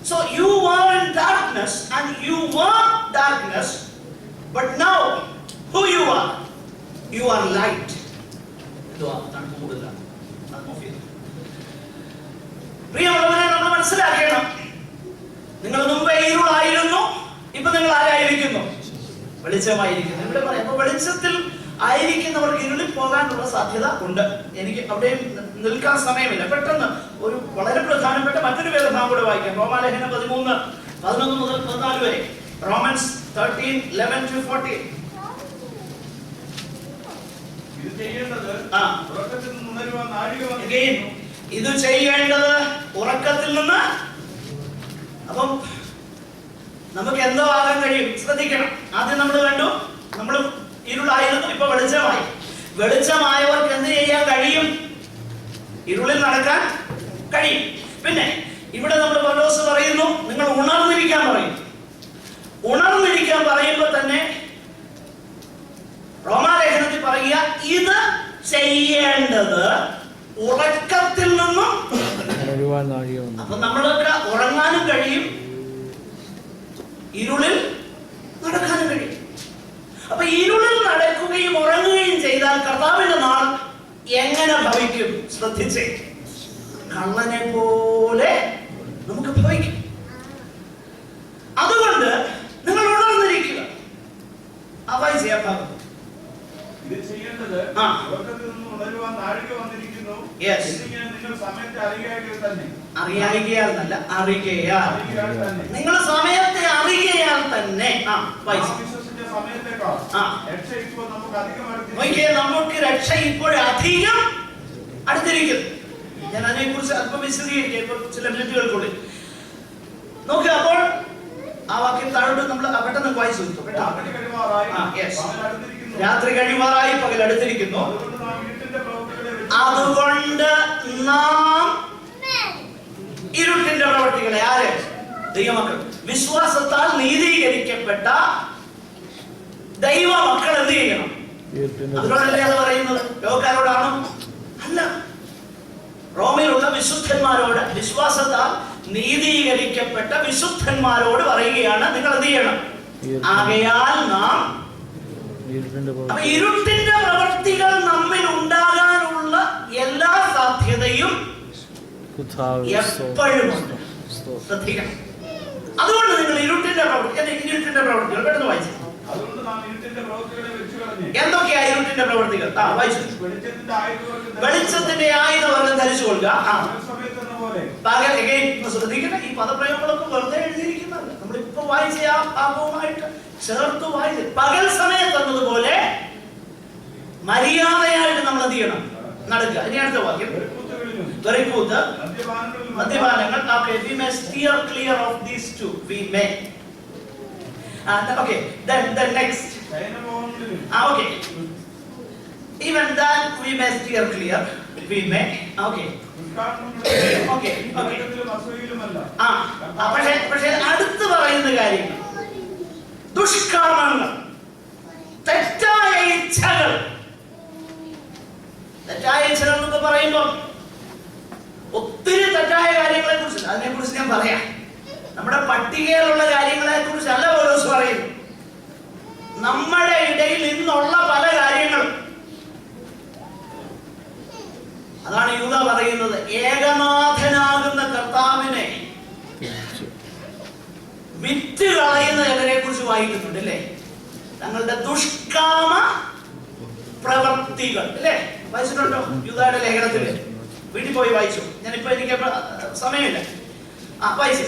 So you were in darkness and you were darkness, but now who you are? You are light. പ്രിയമുള്ളവരെ, നമ്മൾ മനസ്സിലാക്കണം, നിങ്ങൾ മുമ്പേ ഇരുളായിരുന്നു, ഇപ്പൊ നിങ്ങൾ ആരായിരിക്കുന്നു? വെളിച്ചമായിരിക്കുന്നു. ഇവിടെ പറയാം, അപ്പൊ വെളിച്ചത്തിൽ ആയിരിക്കുന്നവർക്ക് ഇരുളിൽ പോകാനുള്ള സാധ്യത ഉണ്ട്. എനിക്ക് അവിടെ നിൽക്കാൻ സമയമില്ല. പെട്ടെന്ന് ഒരു വളരെ പ്രധാനപ്പെട്ട മറ്റൊരു വേദഭാഗം കൂടെ വായിക്കാം. റോമാലേഖനം 13:11 മുതൽ 14 വരെ. റോമൻസ് 13:11-14. ഇത് ചെയ്യേണ്ടത് ഉറക്കത്തിൽ നിന്ന് ഉണരുവാൻ നാഴിക വന്നിരിക്കുന്നു. ഇത് ചെയ്യേണ്ടത് ഉറക്കത്തിൽ നിന്ന്. അപ്പം നമുക്ക് എന്തോ ആകാൻ കഴിയും, ശ്രദ്ധിക്കണം. ആദ്യം നമ്മൾ കണ്ടു, നമ്മൾ ഇരുളായിരുന്നു, ഇപ്പൊ വെളിച്ചമായി. വെളിച്ചമായവർക്ക് എന്ത് ചെയ്യാൻ കഴിയും? ഇരുളിൽ നടക്കാൻ കഴിയും. പിന്നെ ഇവിടെ നമ്മൾ പൗലോസ് പറയുന്നു, നിങ്ങൾ ഉണർന്നിരിക്കാൻ പറയും. ഉണർന്നിരിക്കാൻ പറയുമ്പോൾ തന്നെ റോമാലേഖനത്തിൽ പറയുക, ഇത് ചെയ്യേണ്ടത് ഉറക്കത്തിൽ നിന്നും. അപ്പൊ നമ്മളൊക്കെ ഉറങ്ങാനും കഴിയും, ഇരുളിൽ നടക്കാനും കഴിയും. അപ്പൊ ഇരുളിൽ നടക്കുകയും ഉറങ്ങുകയും ചെയ്താൽ കർത്താവിന്റെ നാൾ എങ്ങനെ ഭവിക്കും? ശ്രദ്ധിച്ചേ, കള്ളനെ പോലെ നമുക്ക് ഭവിക്കും. അതുകൊണ്ട് നിങ്ങൾ ഉണർന്നിരിക്കുക. ഇത് ചെയ്യേണ്ടത് ഉറക്കത്തിൽ നിന്ന് ഉണരുവാൻ നാഴിക വന്നിരിക്കുന്നു. നിങ്ങൾ സമയത്തെ അറിയാകിയാൽ തന്നെ. അറിയായികയാൽ അറിയുകയാൽ. നിങ്ങൾ സമയത്തെ അറിയുകയാൽ തന്നെ. നമുക്ക് രക്ഷ ഇപ്പോഴധികം അടുത്തിരിക്കുന്നു. ഞാൻ അതിനെ കുറിച്ച് അല്പം വിശദീകരിക്കാം ഇപ്പോൾ ചില മിനിറ്റുകൾക്കുള്ളിൽ. നോക്കുക, അപ്പോൾ ആ വാക്യം താഴോട്ട് നമ്മൾ പെട്ടെന്ന് വായിച്ചു. രാത്രി കഴിയുമാറായി, പകൽ അടുത്തിരിക്കുന്നു. അതുകൊണ്ട് നാം ഇരുട്ടിന്റെ പ്രവർത്തികളെ, ആര്? ദൈവമക്കൾ, വിശ്വാസത്താൽ നീതീകരിക്കപ്പെട്ട ദൈവ മക്കൾ എന്ത് ചെയ്യണം? അതിനോടല്ലേ അത് പറയുന്നത്? ലോകക്കാരോടാണോ? അല്ല, റോമിലുള്ള വിശുദ്ധന്മാരോട്, വിശ്വാസത്താൽ നീതീകരിക്കപ്പെട്ട വിശുദ്ധന്മാരോട് പറയുകയാണ്, നിങ്ങൾ എന്ത് ചെയ്യണം? ആകയാൽ നാം. ഇരുട്ടിന്റെ പ്രവൃത്തികൾ നമ്മിൽ ഉണ്ടാകാനുള്ള എല്ലാ സാധ്യതയും എപ്പോഴും ശ്രദ്ധിക്കണം. അതുകൊണ്ട് നിങ്ങൾ ഇരുട്ടിന്റെ പ്രവൃത്തികൾ പെട്ടെന്ന് വായിച്ചു. എന്തൊക്കെയാ ഇരുട്ടിന്റെ പ്രവൃത്തികൾ? വെളിച്ചത്തിന്റെ ആയുധവർഗം ധരിച്ചുകൊള്ളുക. ശ്രദ്ധിക്കണം, ഈ പദപ്രയോഗങ്ങളൊക്കെ വെറുതെ എഴുതിയിരിക്കുന്നതല്ല, നമ്മളിപ്പോ വായിച്ച ആ ഭാഗവുമായിട്ട് ചേർത്ത് വായിച്ച്. പകൽ സമയത്ത് എന്നതുപോലെ മര്യാദയായിട്ട് നമ്മൾ എന്ത് ചെയ്യണം? നടക്കുക. ഇനി അടുത്ത വാക്യം, വെറിക്കൂത്ത്, മദ്യപാനങ്ങൾ. We may steer clear of these two. We may. Okay, then next. Okay. Even that we may steer clear. We may. Okay. Okay. പക്ഷേ അടുത്ത് പറയുന്ന കാര്യങ്ങൾ, ദുഷ്കർമ്മങ്ങൾ, തെറ്റായ ഇച്ഛകൾ. തെറ്റായ ഇച്ഛകൾ എന്നൊക്കെ പറയുമ്പോൾ ഒത്തിരി തെറ്റായ കാര്യങ്ങളെ കുറിച്ച്, അതിനെ കുറിച്ച് ഞാൻ പറയാം. നമ്മുടെ പട്ടികയിലുള്ള കാര്യങ്ങളെ കുറിച്ചല്ല പൗലോസ് പറയുന്നു. നമ്മുടെ ഇടയിൽ ഇന്നുള്ള പല കാര്യങ്ങളും. അതാണ് യൂദ പറയുന്നത്, ഏകനാഥനാകുന്ന കർത്താവിനെ വിറ്റ് കളയുന്ന ചിലരെ കുറിച്ച് വായിക്കുന്നുണ്ട് അല്ലേ? തങ്ങളുടെ ദുഷ്കാമ പ്രവൃത്തികൾ അല്ലേ? വായിച്ചിട്ടുണ്ടോ യൂദയുടെ ലേഖനത്തില്? വീട്ടിൽ പോയി വായിച്ചു. ഞാനിപ്പോ എനിക്ക് സമയമില്ല. വായിച്ചു.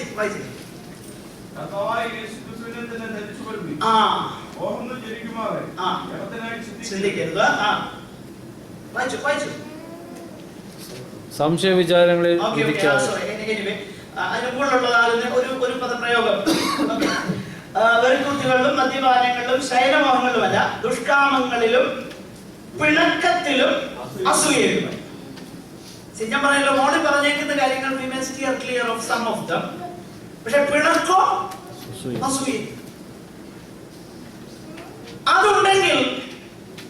ചിന്തിക്കരുത്. വായിച്ചു. സംശയ വിചാരങ്ങളിൽ അതിന് കൂടുതലുള്ളതാകുന്ന ഒരു പദപ്രയോഗം. വെറുക്കുത്തികളിലും മദ്യപാനങ്ങളിലും ശയനമോഹങ്ങളിലുമല്ല, ദുഷ്കാമങ്ങളിലും പിണക്കത്തിലും അസൂയയിലും. ഞാൻ പറഞ്ഞല്ലോ, മോളിൽ പറഞ്ഞേക്കുന്ന കാര്യങ്ങൾ we may steer clear of some of them. പക്ഷെ പിണക്കോ അസൂയ അതുണ്ടെങ്കിൽ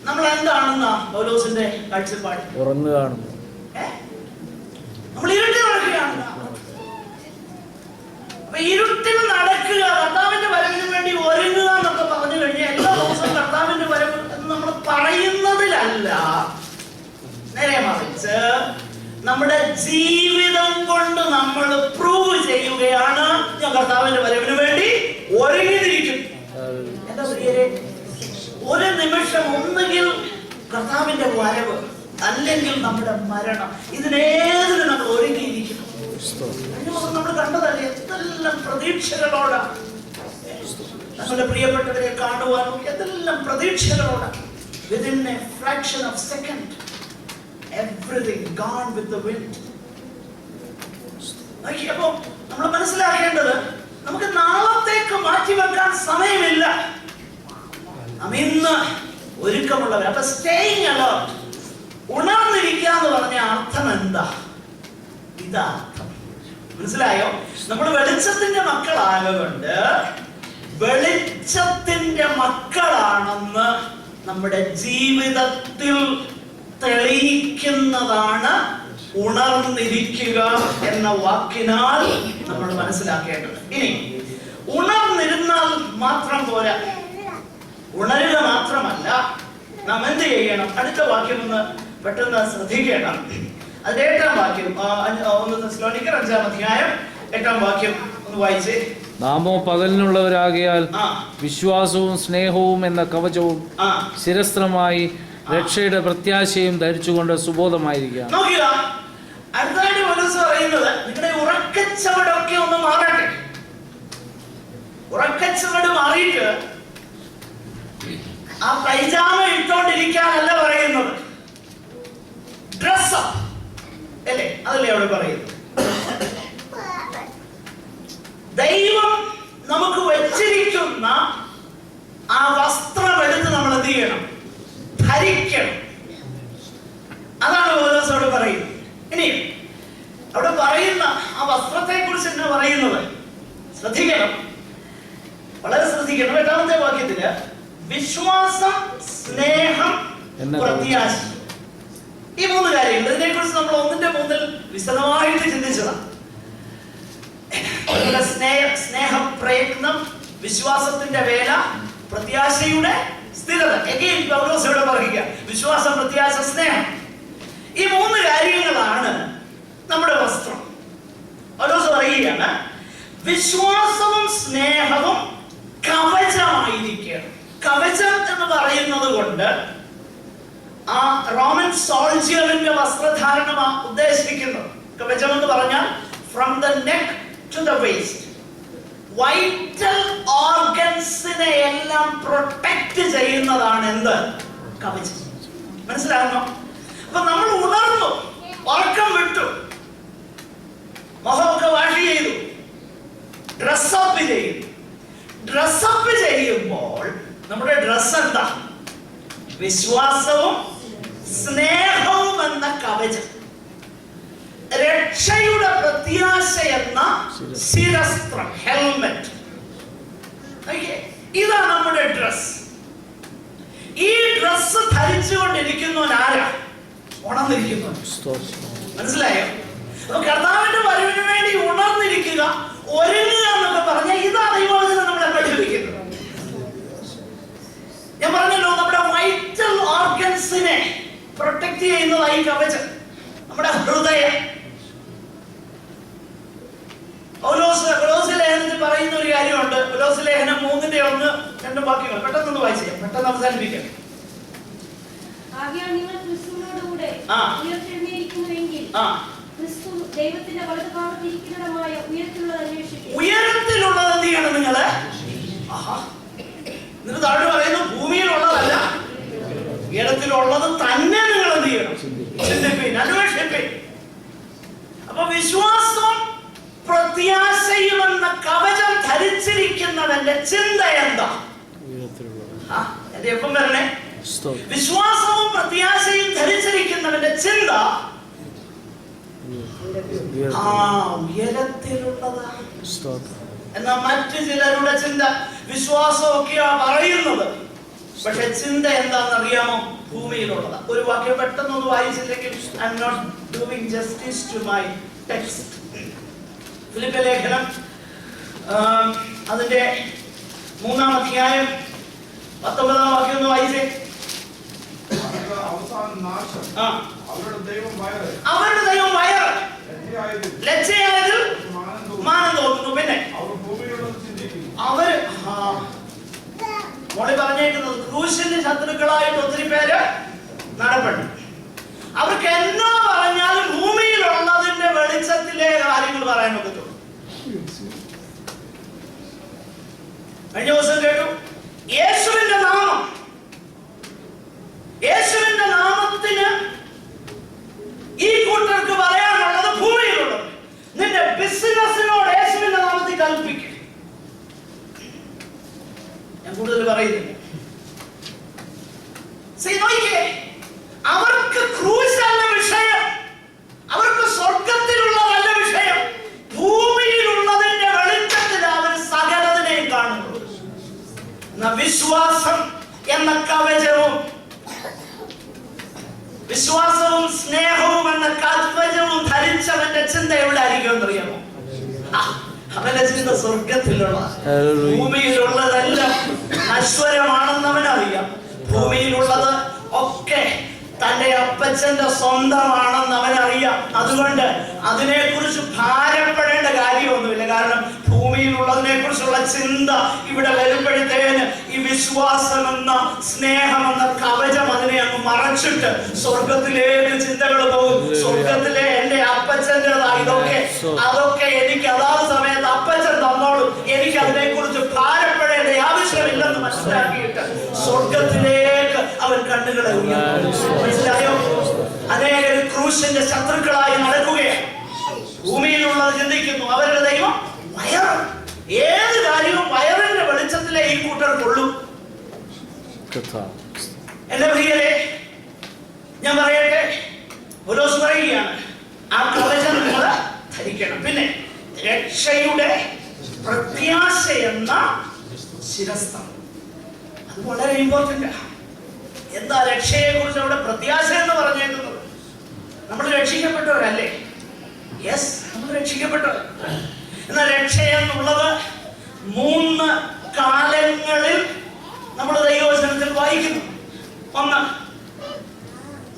നമ്മൾ എന്താണെന്ന പൗലോസിന്റെ കാഴ്ചപ്പാട്? ഉറങ്ങുകയാണ്. നമ്മൾ ഇരുട്ടിൽ നടക്കുകയാണ്. അപ്പൊ ഇരുട്ടിൽ നടക്കുക, കർത്താവിന്റെ വരവിന് വേണ്ടി ഒരുങ്ങുക എന്നൊക്കെ പറഞ്ഞു കഴിഞ്ഞാൽ എല്ലാ ദിവസവും കർത്താവിന്റെ വരവ് എന്ന് നമ്മൾ പറയുന്നതിലല്ല, നേരെ മറിച്ച് നമ്മുടെ ജീവിതം കൊണ്ട് നമ്മൾ പ്രൂവ് ചെയ്യുകയാണ് ഞാൻ കർത്താവിന്റെ വരവിന് വേണ്ടി ഒരുങ്ങിയിരിക്കും. എന്താ പ്രിയരെ, ഒരു നിമിഷം ഒന്നുകിൽ കർത്താവിന്റെ വരവ് അല്ലെങ്കിൽ നമ്മുടെ മരണം, ഇതിനേതിന് നമ്മൾ ഒരുങ്ങിയിരിക്കണം. നമ്മൾ കണ്ടതല്ലേ എന്തെല്ലാം പ്രതീക്ഷകളോടാ നമ്മുടെ പ്രിയപ്പെട്ടവരെ കാണുവാനും എന്തെല്ലാം പ്രതീക്ഷകളോടാ. Within a fraction of second everything gone with the wind. അപ്പോ നമ്മൾ മനസ്സിലാക്കേണ്ടത് നമുക്ക് നാളത്തേക്ക് മാറ്റിവെക്കാൻ സമയമില്ല. നാം ഇന്ന് ഒരുക്കമുള്ളവർ. അപ്പൊ സ്റ്റേയിങ് അലേർട്ട്, ഉണർന്നിരിക്കുക എന്ന് പറഞ്ഞ അർത്ഥം എന്താ? ഇതാ അർത്ഥം. മനസ്സിലായോ? നമ്മൾ വെളിച്ചത്തിന്റെ മക്കളായതുകൊണ്ട് വെളിച്ചത്തിന്റെ മക്കളാണെന്ന് നമ്മുടെ ജീവിതത്തിൽ തെളിയിക്കുന്നതാണ് ഉണർന്നിരിക്കുക എന്ന വാക്കിനാൽ നമ്മൾ മനസ്സിലാക്കേണ്ടത്. ഇനി ഉണർന്നിരുന്നാൽ മാത്രം പോരാ, ഉണരുക മാത്രമല്ല, നാം എന്ത് ചെയ്യണം? അടുത്ത വാക്യം ഒന്ന് പെട്ടെന്ന് ശ്രദ്ധിക്കണം. അതിന്റെ 8-ാം വാക്യം, 1 തെസ്സലോനിക്കർ 5-ാം അധ്യായം 8-ാം വാക്യം ഒന്ന് വായിച്ചേ. നാമോ പകലിനുള്ളവരാകിയാൽ വിശ്വാസവും സ്നേഹവും എന്ന കവചവും ശിരസ്ത്രമായി രക്ഷയുടെ പ്രത്യാശയും ധരിച്ചുകൊണ്ട് സുബോധമായിരിക്കുക. നോക്കുക, അടുത്തായിട്ട് പൗലോസ് പറയുന്നത് നിങ്ങളുടെ ഉറക്കച്ചവടൊക്കെ ഒന്ന് മാറട്ടെ. ഉറക്കച്ചവട് മാറിയിട്ട് ആ പൈജാമ ഇട്ടോണ്ടിരിക്കാനല്ല പറയുന്നത്, ഡ്രസ്സപ്പ് അല്ലേ? അതല്ലേ അവിടെ പറയുന്നത്. ദൈവം നമുക്ക് വെച്ചിരിക്കുന്ന ആ വസ്ത്രം എടുത്ത് നമ്മൾ എന്ത് ചെയ്യണം? ധരിക്കണം. അതാണ് പൗലോസ് അവിടെ പറയുന്നത്. ഇനി അവിടെ പറയുന്ന ആ വസ്ത്രത്തെ കുറിച്ച് എന്നാ പറയുന്നത്? ശ്രദ്ധിക്കണം, വളരെ ശ്രദ്ധിക്കണം. 8-ാമത്തെ വാക്യത്തില് വിശ്വാസം, സ്നേഹം, പ്രത്യാശ, ഈ 3 കാര്യങ്ങൾ. ഇതിനെ കുറിച്ച് നമ്മൾ 1-3 വിശദമായിട്ട് ചിന്തിച്ചതാണ്. സ്നേഹപ്രയത്നം, വിശ്വാസത്തിന്റെ വേല, പ്രത്യാശയുടെ സ്ഥിരത. എഗെയിൻ പൗലോസ് ഇവിടെ പറയുക, വിശ്വാസം, പ്രത്യാശ, സ്നേഹം, ഈ 3 കാര്യങ്ങളാണ് നമ്മുടെ വസ്ത്രം. പൗലോസ് പറയുകയാണ് വിശ്വാസവും സ്നേഹവും കവചമായിരിക്കണം. കവചം എന്ന് പറയുന്നത് കൊണ്ട് ആ റോമൻ സോൾജിയറിന്റെ വസ്ത്രധാരണമാ ഉദ്ദേശിക്കുന്നത്. കവചം എന്ന് പറഞ്ഞാൽ from the neck to the waist, vital ഓർഗൻസിനെ എല്ലാം പ്രൊട്ടക്ട് ചെയ്യുന്നതാണ് എന്ത്? കവചം. മനസ്സിലാകുന്നോ? അപ്പൊ നമ്മൾ ഉണർന്നു, ഉറക്കം വിട്ടു, മുഖമൊക്കെ വാഷ് ചെയ്തു, ഡ്രസ്സപ്പ് ചെയ്തു. ഡ്രസ്സപ്പ് ചെയ്യുമ്പോൾ നമ്മുടെ ഡ്രസ് എന്താ? വിശ്വാസവും സ്നേഹവും എന്ന കവചം, രക്ഷയുടെ പ്രത്യാശ എന്ന ശിരസ്ത്രം, ഹെൽമെറ്റ്. ഇതാണ് നമ്മുടെ ഡ്രസ്. ഈ ഡ്രസ് ധരിച്ചുകൊണ്ടിരിക്കുന്നവൻ ആരാ? ഉണർന്നിരിക്കുന്നു. മനസ്സിലായോ? അപ്പൊ കർത്താവിന്റെ വരവിന് വേണ്ടി ഉണർന്നിരിക്കുക, ഒരുങ്ങുക എന്നൊക്കെ പറഞ്ഞാൽ ഇതാ ദൈവവചനം നമ്മളെ പഠിപ്പിക്കുന്നത്. ഞാൻ പറഞ്ഞല്ലോ, നമ്മുടെ വൈറ്റൽ ഓർഗൻസിനെ പ്രൊട്ടക്ട് ചെയ്യുന്നതായി കവചം, നമ്മുടെ ഹൃദയം. പൗലോസ് ലേഖനത്തിൽ പറയുന്ന ഒരു കാര്യമുണ്ട്. പൗലോസ് ലേഖനം 3-1-2 വാക്യങ്ങൾ പെട്ടെന്ന് വായിച്ചു, പെട്ടെന്ന് അവസാനിപ്പിക്കാം. ഉയരത്തിലുള്ളത് എന്ത് ചെയ്യണം നിങ്ങള്? എന്നിട്ട് താഴെ പറയുന്നു ഭൂമിയിലുള്ളതല്ല, ഉയരത്തിലുള്ളത് തന്നെ നിങ്ങൾ എന്ത് ചെയ്യണം? ചിന്തിപ്പിൻ, അന്വേഷിപ്പിൻ. അപ്പൊ വിശ്വാസം, പ്രത്യാശയും എന്ന കവചം ധരിച്ചിരിക്കുന്നവന്റെ ചിന്ത എന്താ? എന്റെ എപ്പം വരണേ? വിശ്വാസവും പ്രത്യാശയും ധരിച്ചിരിക്കുന്നവന്റെ ചിന്ത ഉയരത്തിലുള്ളതാണ്. എന്നാൽ മറ്റു ചിലരുടെ ചിന്ത വിശ്വാസമൊക്കെയാ പറയുന്നത്, പക്ഷെ ചിന്ത എന്താണെന്ന് അറിയാമോ? ഭൂമിയിലുള്ളതാ. ഒരു വാക്യം പെട്ടെന്നൊന്ന് വായിച്ചില്ലെങ്കിൽ I am not doing justice to my text. ഫിലിപ്പിയ ലേഖനം അതിന്റെ 3-ാം അധ്യായം 19-ാം വാക്യം ഒന്ന് വായിച്ചേ. അവരുടെ ദൈവം വയറ്, ലജ്ജയായതിൽ മാനം തോന്നുന്നു. പിന്നെ അവര് മോളി പറഞ്ഞേക്കുന്നത് ക്രൂശിന്റെ ശത്രുക്കളായിട്ട് ഒത്തിരി പേര് നടപെട്ടു. അവർക്ക് എന്നാ പറഞ്ഞാലും ഭൂമിയിലുള്ളതിന്റെ വെളിച്ചത്തിലെ കാര്യങ്ങൾ പറയാൻ പറ്റുള്ളൂ. കഴിഞ്ഞ ദിവസം കേട്ടു, യേശുവിന്റെ നാമത്തിന് ഈ കൂട്ടർക്ക് പറയാനുള്ളത് ഭൂമിയിലുള്ളത്. നിന്റെ ബിസിനസിനോട് യേശുവിന്റെ നാമത്തിൽ കൽപ്പിക്കും. ഞാൻ കൂടുതൽ പറയുന്നില്ല. അവർക്ക് ക്രൂശല്ല വിഷയം, അവർക്ക് സ്വർഗത്തിലുള്ളതല്ല വിഷയം, ഭൂമിയിലുള്ളതിന്റെ വെളിച്ചത്തിൽ അവർ സകലതിനെയും കാണുന്നു. വിശ്വാസം എന്ന കവചവും വിശ്വാസവും സ്നേഹവും എന്ന കവചവും ധരിച്ചവന്റെ ചിന്ത എവിടെ ആയിരിക്കും എന്നറിയാമോ? അവന്റെ ചിന്ത സ്വർഗത്തിലുള്ള. ഭൂമിയിലുള്ളതെല്ലാം നശ്വരമാണെന്ന് അവനറിയാം. ഭൂമിയിലുള്ളത് ഒക്കെ തന്റെ അപ്പച്ചന്റെ സ്വന്തമാണെന്ന് അവനറിയാം. അതുകൊണ്ട് അതിനെക്കുറിച്ച് ഭാരപ്പെടേണ്ട കാര്യമൊന്നുമില്ല. കാരണം ഭൂമിയിലുള്ളതിനെ കുറിച്ചുള്ള ചിന്ത ഇവിടെ വരുമ്പോഴത്തേന് ഈ വിശ്വാസമെന്ന സ്നേഹമെന്ന കവചം അതിനെ അങ്ങ് മറച്ചിട്ട് സ്വർഗത്തിലേക്ക് ചിന്തകൾ പോകും. സ്വർഗത്തിലെ എന്റെ അപ്പച്ചൻ്റെതാ അതൊക്കെ എനിക്ക് അതാത് സമയത്ത് അപ്പച്ചൻ തന്നോളും, എനിക്ക് അതിനെ കുറിച്ച് ഭാരപ്പെടേണ്ട ആവശ്യമില്ലെന്ന് മനസ്സിലാക്കിയിട്ട് സ്വർഗത്തിലേക്ക് അവൻ കണ്ണുകളെ മനസ്സിലായോ? അനേകർ ക്രൂശിന്റെ ശത്രുക്കളായി നടക്കുകയാണ്. ഭൂമിയിലുള്ളത് ചിന്തിക്കുന്നു. അവരുടെ ദൈവം വയറ്. ഏത് കാര്യവും വയറിന്റെ വെളിച്ചത്തിലെ ഈ കൂട്ടർ കൊള്ളും. എന്റെ പ്രിയരെ, ഞാൻ പറയട്ടെ, പൗലോസ് പറയുകയാണ് ആ കവചം നിങ്ങൾ ധരിക്കണം. പിന്നെ രക്ഷയുടെ പ്രത്യാശ എന്ന ശിരസ്ത്രം, അത് വളരെ ഇമ്പോർട്ടന്റ്. എന്താ രക്ഷയെ കുറിച്ച് അവിടെ പ്രത്യാശ എന്ന് പറഞ്ഞേക്കുന്നത്? നമ്മൾ രക്ഷിക്കപ്പെട്ടവരല്ലേ? യെസ്, നമ്മൾ രക്ഷിക്കപ്പെട്ടവർ. എന്നാൽ രക്ഷ എന്നുള്ളത് 3 കാലങ്ങളിൽ നമ്മൾ ദൈവവചനത്തിൽ വായിക്കുന്നു. ഒന്ന്,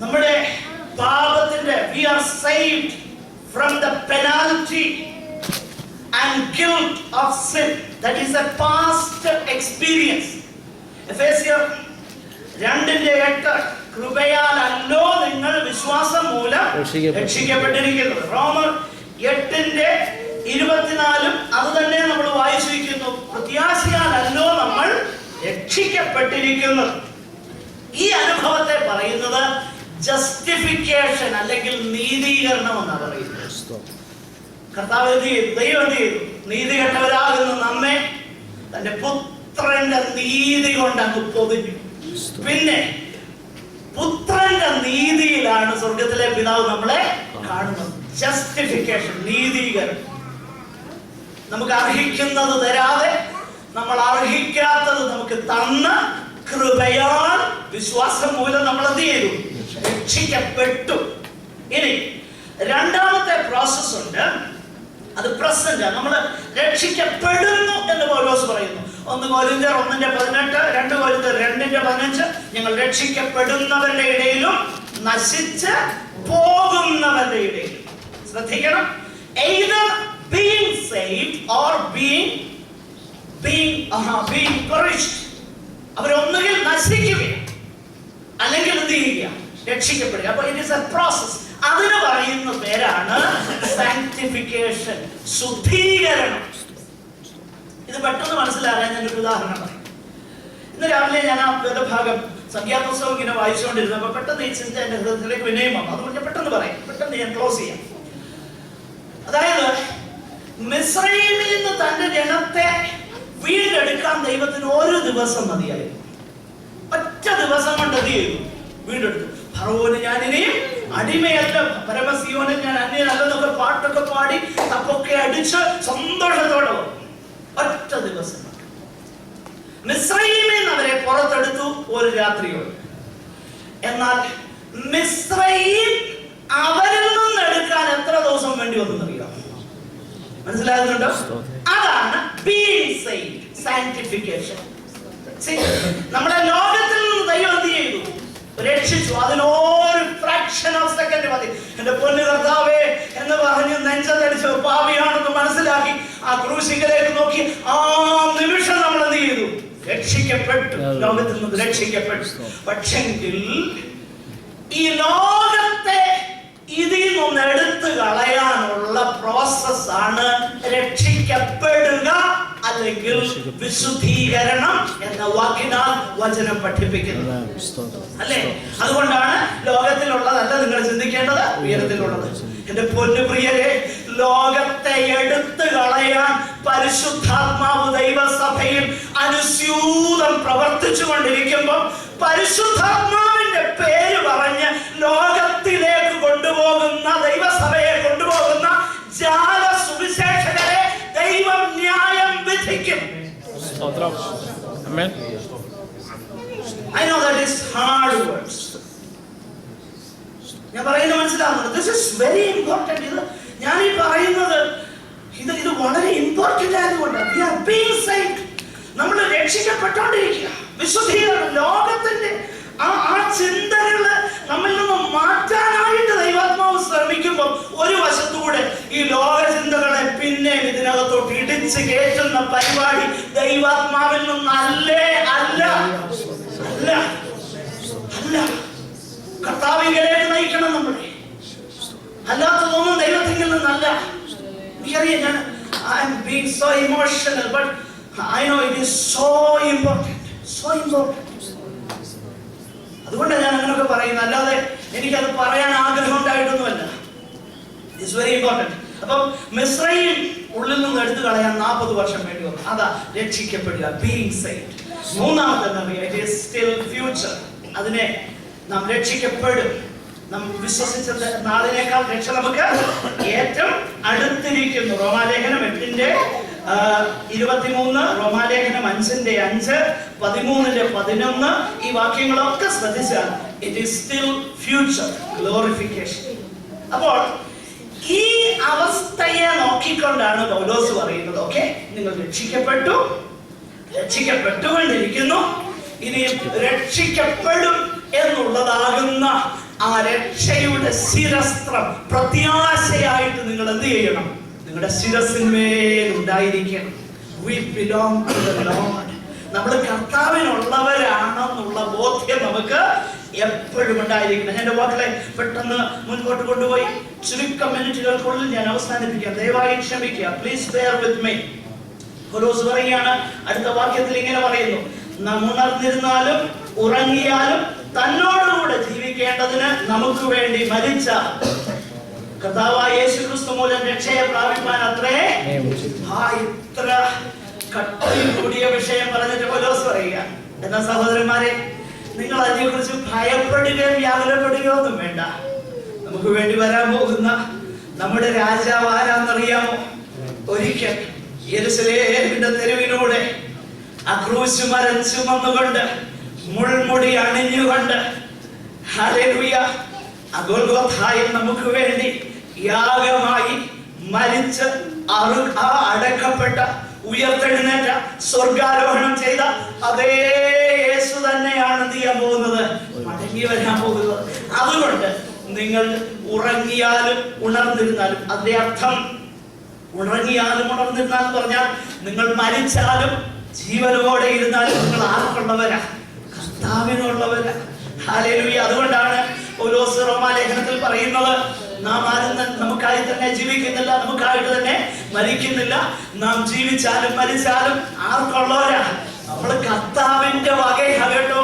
നമ്മുടെ പാപത്തിന്റെ we are saved from the penalty and guilt of sin. That is a past experience. എഫേസ്യർ 2:8 കൃപയാലല്ലോ നിങ്ങൾ വിശ്വാസം മൂലം രക്ഷിക്കപ്പെട്ടിരിക്കുന്നത്. റോമർ 8:24 അത് തന്നെ നമ്മൾ വായിച്ചിരിക്കുന്നു. പ്രത്യാശയാലല്ലോ നമ്മൾ രക്ഷിക്കപ്പെട്ടിരിക്കുന്നത്. ഈ അനുഭവത്തെ പറയുന്നത് ജസ്റ്റിഫിക്കേഷൻ അല്ലെങ്കിൽ നീതീകരണം എന്നാണ് പറയുന്നത്. കർത്താവ് എന്ത് ചെയ്തു? ദൈവം എന്ത് ചെയ്തു? നീതി കെട്ടവരാകുന്ന നമ്മെ തന്റെ പുത്രന്റെ നീതി കൊണ്ട് അങ്ങ് പൊതിഞ്ഞു. പിന്നെ പുത്രന്റെ നീതിയിലാണ് സ്വർഗത്തിലെ പിതാവ് നമ്മളെ കാണുന്നത്. ജസ്റ്റിഫിക്കേഷൻ, നീതീകരണം. നമുക്ക് അർഹിക്കുന്നത് തരാതെ നമ്മൾ അർഹിക്കാത്തത് നമുക്ക് തന്ന് കൃപയാൽ വിശ്വാസം മൂലം നമ്മൾ എന്ത് ചെയ്തു? രക്ഷിക്കപ്പെട്ടു. ഇനി രണ്ടാമത്തെ പ്രോസസ് ഉണ്ട്, അത് പ്രസന്റ്. നമ്മൾ രക്ഷിക്കപ്പെടുന്നു എന്ന് പൗലോസ് പറയുന്നു. 1 കൊരിന്ത്യർ 1:18, 2 കൊരിന്ത്യർ 2:15 ഞങ്ങൾ രക്ഷിക്കപ്പെടുന്നവരുടെ ഇടയിലും നശിച്ച് പോകുന്നവരുടെ ഇടയിലും. ശ്രദ്ധിക്കണം, either being saved or being perished. അവരൊന്നുകിൽ നശിക്കുകയും അല്ലെങ്കിൽ എന്ത് ചെയ്യുക? രക്ഷിക്കപ്പെടുക. അപ്പൊ ഇറ്റ് ഈസ് എ പ്രോസസ്. അതിന് പറയുന്ന പേരാണ് സാങ്ക്ടിഫിക്കേഷൻ, ശുദ്ധീകരണം. ഇത് പെട്ടെന്ന് മനസ്സിലാകാൻ ഞാനൊരു ഉദാഹരണം പറയും. ഇന്ന് രാവിലെ ഞാൻ ആ വേദഭാഗം സംഖ്യാപുസ്തകം ഇങ്ങനെ വായിച്ചുകൊണ്ടിരുന്നപ്പോൾ പെട്ടെന്ന് ഈ ചിന്ത എന്റെ ഹൃദയത്തിലേക്ക് വിനയം വന്നു. അതുകൊണ്ട് ഞാൻ പെട്ടെന്ന് പറയാം, പെട്ടെന്ന് ഞാൻ ക്ലോസ് ചെയ്യാം. അതായത് മിസ്രയീമിൽ നിന്ന് തന്റെ ജനത്തെ വീണ്ടെടുക്കാൻ ദൈവത്തിന് 1 ദിവസം മതിയായിരുന്നു. ഒറ്റ ദിവസം കൊണ്ട് എന്ത് ചെയ്തു? വീണ്ടെടുത്തു. ഫറവോന് ഞാൻ ഇനിയും അടിമയല്ല, പരമസിയോനിൽ ഞാൻ അന്യനല്ലെന്നൊക്കെ പാട്ടൊക്കെ പാടി തപ്പൊക്കെ അടിച്ച് സന്തോഷത്തോടെ വന്നു. ഒറ്റ ദിവസം മിസ്രയീമിൽ നിന്ന് അവരെ പുറത്തെടുത്തു 1 രാത്രിയോട്. എന്നാൽ മിസ്രയീം അവരിൽ നിന്ന് എടുക്കാൻ എത്ര ദിവസം വേണ്ടി വന്നെന്നറിയാം? മനസ്സിലാകുന്നുണ്ടോ? അതാണ് being saved, sanctification. നമ്മളെ ലോകത്തിൽ നിന്ന് ദൈവം എന്ത് ചെയ്തു? രക്ഷിച്ചു. അതിനൊരു ഫ്രാക്ഷൻ ഓഫ് സെക്കൻഡ് മതി. എന്റെ പൊന്നു കർത്താവേ എന്ന് പറഞ്ഞ് നെഞ്ചതടിച്ച് പാപിയാണെന്ന് മനസ്സിലാക്കി ആ ക്രൂശിലേക്ക് നോക്കി ആ നിമിഷം നമ്മൾ എന്ത് ചെയ്തു? രക്ഷിക്കപ്പെട്ടു. ലോകത്തിൽ നിന്ന് രക്ഷിക്കപ്പെട്ടു. പക്ഷെങ്കിൽ ഈ ലോകത്തെ ഇതിൽ നിന്ന് എടുത്തു കളയാനുള്ള പ്രോസസ്സാണ് രക്ഷിക്കപ്പെടുക അല്ലെങ്കിൽ വിശുദ്ധീകരണം എന്ന വാക്കിനാൽ വചനം പഠിപ്പിക്കുന്നത്. അല്ലേ? അതുകൊണ്ടാണ് ലോകത്തിലുള്ളതല്ല നിങ്ങൾ ചിന്തിക്കേണ്ടത്, ഉയരത്തിലുള്ളത്. എന്റെ പൊന്നുപ്രിയരെ, ലോകത്തെ എടുത്തു കളയാൻ പരിശുദ്ധാത്മാവ് ദൈവസഭയിൽ അനുസ്യൂതം പ്രവർത്തിച്ചു കൊണ്ടിരിക്കുമ്പോൾ പരിശുദ്ധാത്മാവിന്റെ പേര് പറഞ്ഞ് ലോകത്തിലേക്ക് കൊണ്ടുപോകുന്ന, ദൈവസഭയെ കൊണ്ടുപോകുന്ന ജാല സുവിശേഷകരെ ദൈവം ന്യായം വിധിക്കും. I know that is hard words. ഞാൻ പറയുന്നത് മനസ്സിലാവുന്നത്. This is very important. ഇത് ഞാൻ ഈ പറയുന്നത് ഇത് വളരെ ഇമ്പോർട്ടന്റ് ആയതുകൊണ്ടാണ്. We are being saved. നമ്മൾ രക്ഷിക്കപ്പെട്ടുകൊണ്ടിരിക്കുക. വിശുദ്ധീകരണം, ലോകത്തിന്റെ ആ ചിന്തകള് നമ്മിൽ നിന്ന് മാറ്റാനായിട്ട് ദൈവാത്മാവ് ശ്രമിക്കുമ്പോൾ ഒരു വശത്തൂടെ ഈ ലോക ചിന്തകളെ പിന്നെ ഇതിനകത്തോട്ട് ഇടിച്ച് കയറ്റുന്ന പരിപാടി ദൈവാത്മാവിൽ നിന്നല്ലേ അല്ല അല്ല അല്ല കർത്താവിലേക്ക് നയിക്കണം നമ്മളെ. അല്ലാത്തതൊന്നും ദൈവത്തിൽ നിന്നല്ല. എനിക്കറിയാം, ഞാൻ I am being so emotional, but I know it is so important, so important. അതുകൊണ്ടാണ് ഞാൻ അങ്ങനെയൊക്കെ പറയുന്നത്. അല്ലാതെ എനിക്കത് പറയാൻ ആഗ്രഹം ഉണ്ടായിട്ടൊന്നുമല്ല. It's very important. അപ്പം മിസ്രൈം ഉള്ളിൽ നിന്ന് എടുത്തു കളയാൻ 40 വർഷം വേണ്ടി വന്നു. അതാ രക്ഷിക്കപ്പെടുക, ബീയിങ് സേവ്ഡ്. മൂന്നാമത്തെ ഇറ്റ് ഈസ് സ്റ്റിൽ ഫ്യൂച്ചർ. അതിനെ നാം രക്ഷിക്കപ്പെടും. നാം വിശ്വസിച്ച നാളിനേക്കാൾ രക്ഷ നമുക്ക് ഏറ്റവും അടുത്തിരിക്കുന്നു. റോമാലേഖനം 8:23, റോമാലേഖനം 5:5, 13:11 ഈ വാക്യങ്ങളൊക്കെ ശ്രദ്ധിച്ചാൽ it is still future glorification. അപ്പോൾ ഈ അവസ്ഥയെ നോക്കിക്കൊണ്ടാണ് പൗലോസ് പറയുന്നത്, ഓക്കെ, നിങ്ങൾ രക്ഷിക്കപ്പെട്ടുകൊണ്ടിരിക്കുന്നു, ഇനി രക്ഷിക്കപ്പെടും എന്നുള്ളതാകുന്ന ആ രക്ഷയുടെ ശിരസ്ത്രം പ്രത്യാശയായിട്ട് നിങ്ങൾ എന്ത് ചെയ്യണം? നിങ്ങളുടെ ശിരസിന്മേൽ ഉണ്ടായിരിക്കണം. We belong to the Lord. നമ്മൾ കർത്താവിനുള്ളവരാണെന്നുള്ള ബോധ്യം നമുക്ക് എപ്പോഴും ഉണ്ടായിരിക്കണം. എന്റെ വാക്കുകളെ പെട്ടെന്ന് മുൻപോട്ട് കൊണ്ടുപോയി ചുരുക്കം മിനിറ്റുകൾക്കുള്ളിൽ ഞാൻ അവസാനിപ്പിക്കാം. ദയവായി ക്ഷമിക്കുക. Please bear with me. പൗലോസ് പറയുകയാണ്, അടുത്ത വാക്യത്തിൽ ഇങ്ങനെ പറയുന്നു, നാം ഉണർന്നിരുന്നാലും ഉറങ്ങിയാലും തന്നോടുകൂടെ ജീവിക്കേണ്ടതിന് നമുക്ക് വേണ്ടി മരിച്ച കർത്താവായ യേശുക്രിസ്തു മൂലം രക്ഷയെ പ്രാപിപ്പാൻ അത്രേ. ഇത്ര കട്ടിയിൽ കൂടിയ വിഷയം പറഞ്ഞിട്ട് പൗലോസ് പറയുക. എന്നാ സഹോദരന്മാരെ, നിങ്ങൾ അതിനെക്കുറിച്ച് ഭയപ്പെടുകയോ വ്യാകുലപ്പെടുകയോ ഒന്നും വേണ്ട. നമുക്ക് വേണ്ടി വരാൻ പോകുന്ന നമ്മുടെ രാജാവ് ആരാന്നറിയാമോ? ഒരിക്കൽ യെരൂശലേമിന്റെ തെരുവിലൂടെ ആ ക്രൂശ് മരം ചുമന്നുകൊണ്ട് മുൾമുടി അണിഞ്ഞുകൊണ്ട് ഹല്ലേലൂയ ആ ഗോൽഗോഥായിൽ നമുക്ക് വേണ്ടി യാഗമായി മരിച്ച് അടക്കപ്പെട്ട ഉയർത്തെഴുന്നേറ്റ സ്വർഗാരോഹണം ചെയ്ത അതേ യേശു തന്നെയാണ് എന്ത് ചെയ്യാൻ പോകുന്നത്? മടങ്ങി വരാൻ പോകുന്നത്. അതുകൊണ്ട് നിങ്ങൾ ഉറങ്ങിയാലും ഉണർന്നിരുന്നാലും, അതിന്റെ അർത്ഥം ഉറങ്ങിയാലും ഉണർന്നിരുന്നാലും പറഞ്ഞാൽ നിങ്ങൾ മരിച്ചാലും ജീവനോടെ ഇരുന്നാലും നിങ്ങൾ ആർക്കുള്ളവരാ? കർത്താവിനുള്ളവരാ. ഹല്ലേലൂയ. അതുകൊണ്ടാണ് പൗലോസ് റോമാലേഖനത്തിൽ പറയുന്നത്, നാം ആരും നമുക്കായി തന്നെ ജീവിക്കുന്നില്ല, നമുക്കായിട്ട് തന്നെ മരിക്കുന്നില്ല. നാം ജീവിച്ചാലും മരിച്ചാലും ആർക്കുള്ളവരാ? നമ്മൾ കർത്താവിന്റെ വകയാ കേട്ടോ.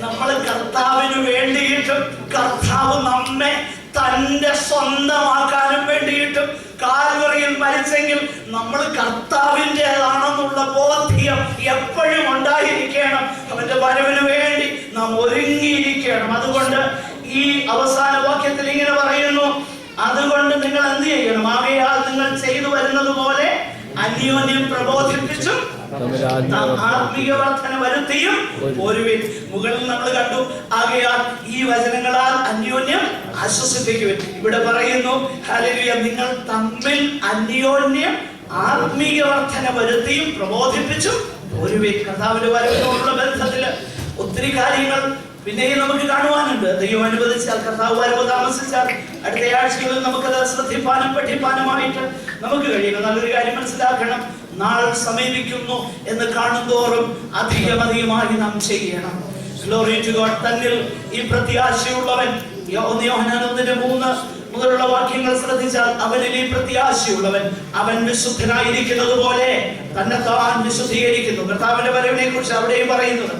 നമ്മൾ കർത്താവിന് വേണ്ടിയിട്ടും കർത്താവ് നമ്മെ തന്റെ സ്വന്തമാക്കാനും വേണ്ടിയിട്ടും കാൽവറിയിൽ മരിച്ചെങ്കിൽ നമ്മൾ കർത്താവിൻ്റെതാണെന്നുള്ള ബോധ്യം എപ്പോഴും ഉണ്ടായിരിക്കണം. അവന്റെ വരവിന് വേണ്ടി നാം ഒരുങ്ങിയിരിക്കണം. അതുകൊണ്ട് ഈ അവസാന വാക്യത്തിൽ ഇങ്ങനെ പറയുന്നു, അതുകൊണ്ട് നിങ്ങൾ എന്ത് ചെയ്യണം? ആകയാൽ നിങ്ങൾ ചെയ്തു വരുന്നത് പോലെ അന്യോന്യം പ്രബോധിപ്പിച്ചും ആത്മീയ വർധന വരുത്തിയും ഒരുവിൻ. മുകളിൽ നമ്മൾ കണ്ടു, ആകയാൽ ഈ വചനങ്ങളാൽ അന്യോന്യം ആശ്വസിപ്പിക്കുവിൻ. ഇവിടെ പറയുന്നു, ഹല്ലേലൂയ, നിങ്ങൾ തമ്മിൽ അന്യോന്യം ആത്മീയ വർധന വരുത്തിയും പ്രബോധിപ്പിച്ചും ഒരുവിൻ. കർത്താവിന്റെ വരവിനോടുള്ള ബന്ധത്തില് ഒത്തിരി കാര്യങ്ങൾ പിന്നെയും നമുക്ക് കാണുവാനുണ്ട്. ദൈവം അനുവദിച്ചാൽ, കർത്താവ് വരവ് താമസിച്ചാൽ അടുത്ത ആഴ്ചകളിൽ നമുക്കത് ശ്രദ്ധിപ്പാനും പഠിപ്പാനുമായിട്ട് നമുക്ക് കഴിയണം. നല്ലൊരു കാര്യം മനസ്സിലാക്കണം, നാൾ സമീപിക്കുന്നു എന്ന് കാണുന്തോറും അധികമായി നാം ചെയ്യണം. Glory to God. തന്നിൽ ഈ പ്രത്യാശയുള്ളവൻ, യോഹന്നാൻ 1:3 മുതലുള്ള വാക്യങ്ങൾ ശ്രദ്ധിച്ചാൽ, അവനിൽ ഈ പ്രത്യാശയുള്ളവൻ അവൻ വിശുദ്ധനായിരിക്കുന്നത് പോലെ തന്നെ താൻ വിശുദ്ധീകരിക്കുന്നു. കർത്താവിന്റെ വരവിനെ കുറിച്ച് അവിടെയും പറയുന്നത്.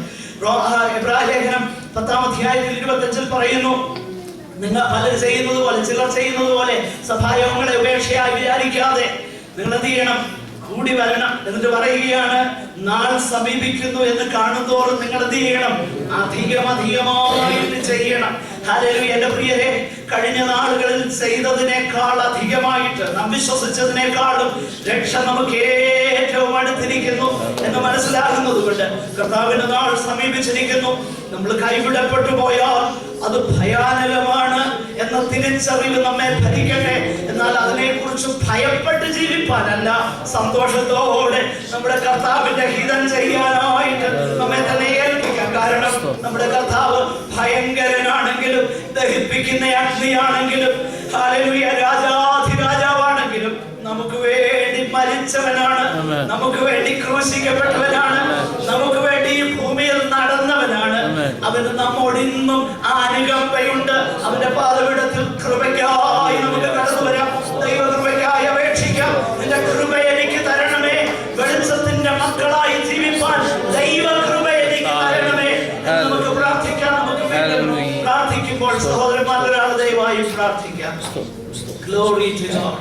എബ്രായ ലേഖനം 10-ാം അധ്യായത്തിൽ 25 പറയുന്നു, നിങ്ങൾ പലർ ചെയ്യുന്നത് പോലെ, ചിലർ ചെയ്യുന്നത് പോലെ സഭായോഗങ്ങളെ ഉപേക്ഷയായി വിചാരിക്കാതെ നിങ്ങൾ എന്ത് ചെയ്യണം? കൂടി വരണം. എന്നിട്ട് പറയുകയാണ്, നാൾ സമീപിക്കുന്നു എന്ന് കാണുന്തോറും നിങ്ങൾ എന്ത് ചെയ്യണം? അധികമായിട്ട് ചെയ്യണം. ഹല്ലേലൂയ. എന്റെ പ്രിയരെ, കഴിഞ്ഞ നാളുകളിൽ ചെയ്തതിനേക്കാൾ അധികമായിട്ട്, നാം വിശ്വസിച്ചതിനേക്കാളും രക്ഷ നമുക്ക് ഏറ്റവും അടുത്തിരിക്കുന്നു എന്ന് മനസ്സിലാകുന്നത് കൊണ്ട് കർത്താവിന്റെ നാൾ സമീപിച്ചിരിക്കുന്നു. നമ്മൾ കൈവിടപ്പെട്ടു പോയാൽ അത് ഭയാനകമാണ് എന്ന തിരിച്ചറിവ് നമ്മെ ഭരിക്കട്ടെ. എന്നാൽ അതിനെക്കുറിച്ച് ഭയപ്പെട്ട് ജീവിപ്പാനല്ല, സന്തോഷത്തോടെ നമ്മുടെ കർത്താവിന്റെ ഹിതം ചെയ്യാനായിട്ട് നമ്മെ തന്നെ ഏൽപ്പിക്കാം. കാരണം നമ്മുടെ കർത്താവ് ഭയങ്കരനാണെങ്കിലും, ദഹിപ്പിക്കുന്ന അഗ്നിയാണെങ്കിലും, ഹല്ലേലൂയ, രാജാധിരാജാവാണെങ്കിലും നമുക്ക് വേണ്ടി മരിച്ചവനാണ്, നമുക്ക് വേണ്ടി ക്രൂശിക്കപ്പെട്ടവനാണ്, നമുക്ക് വേണ്ടി ഈ ഭൂമിയിൽ നടന്നവനാണ്. അവന് നമ്മോട് ഇന്നും അനുകമ്പയുണ്ട്. അവന്റെ പാദപീഠത്തിൽ കൃപയ്ക്കായി നമുക്ക് കടന്നു വരാം. ദൈവകൃപയ്ക്കായി അപേക്ഷിക്കാം. നിന്റെ കൃപ എനിക്ക് തരണമേ, വെളിച്ചത്തിന്റെ മക്കളായി ജീവിപ്പാൻ ദൈവകൃപ എനിക്ക് തരണമേ എന്ന് നമുക്ക് പ്രാർത്ഥിക്കാം. നമുക്ക് പ്രാർത്ഥിക്കുമ്പോൾ സഹോദരന്മാരാണ് ദയവായി പ്രാർത്ഥിക്കാം. Glory to God.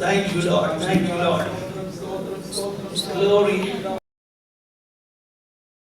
Thank you, Lord. Thank you, Lord. Glory.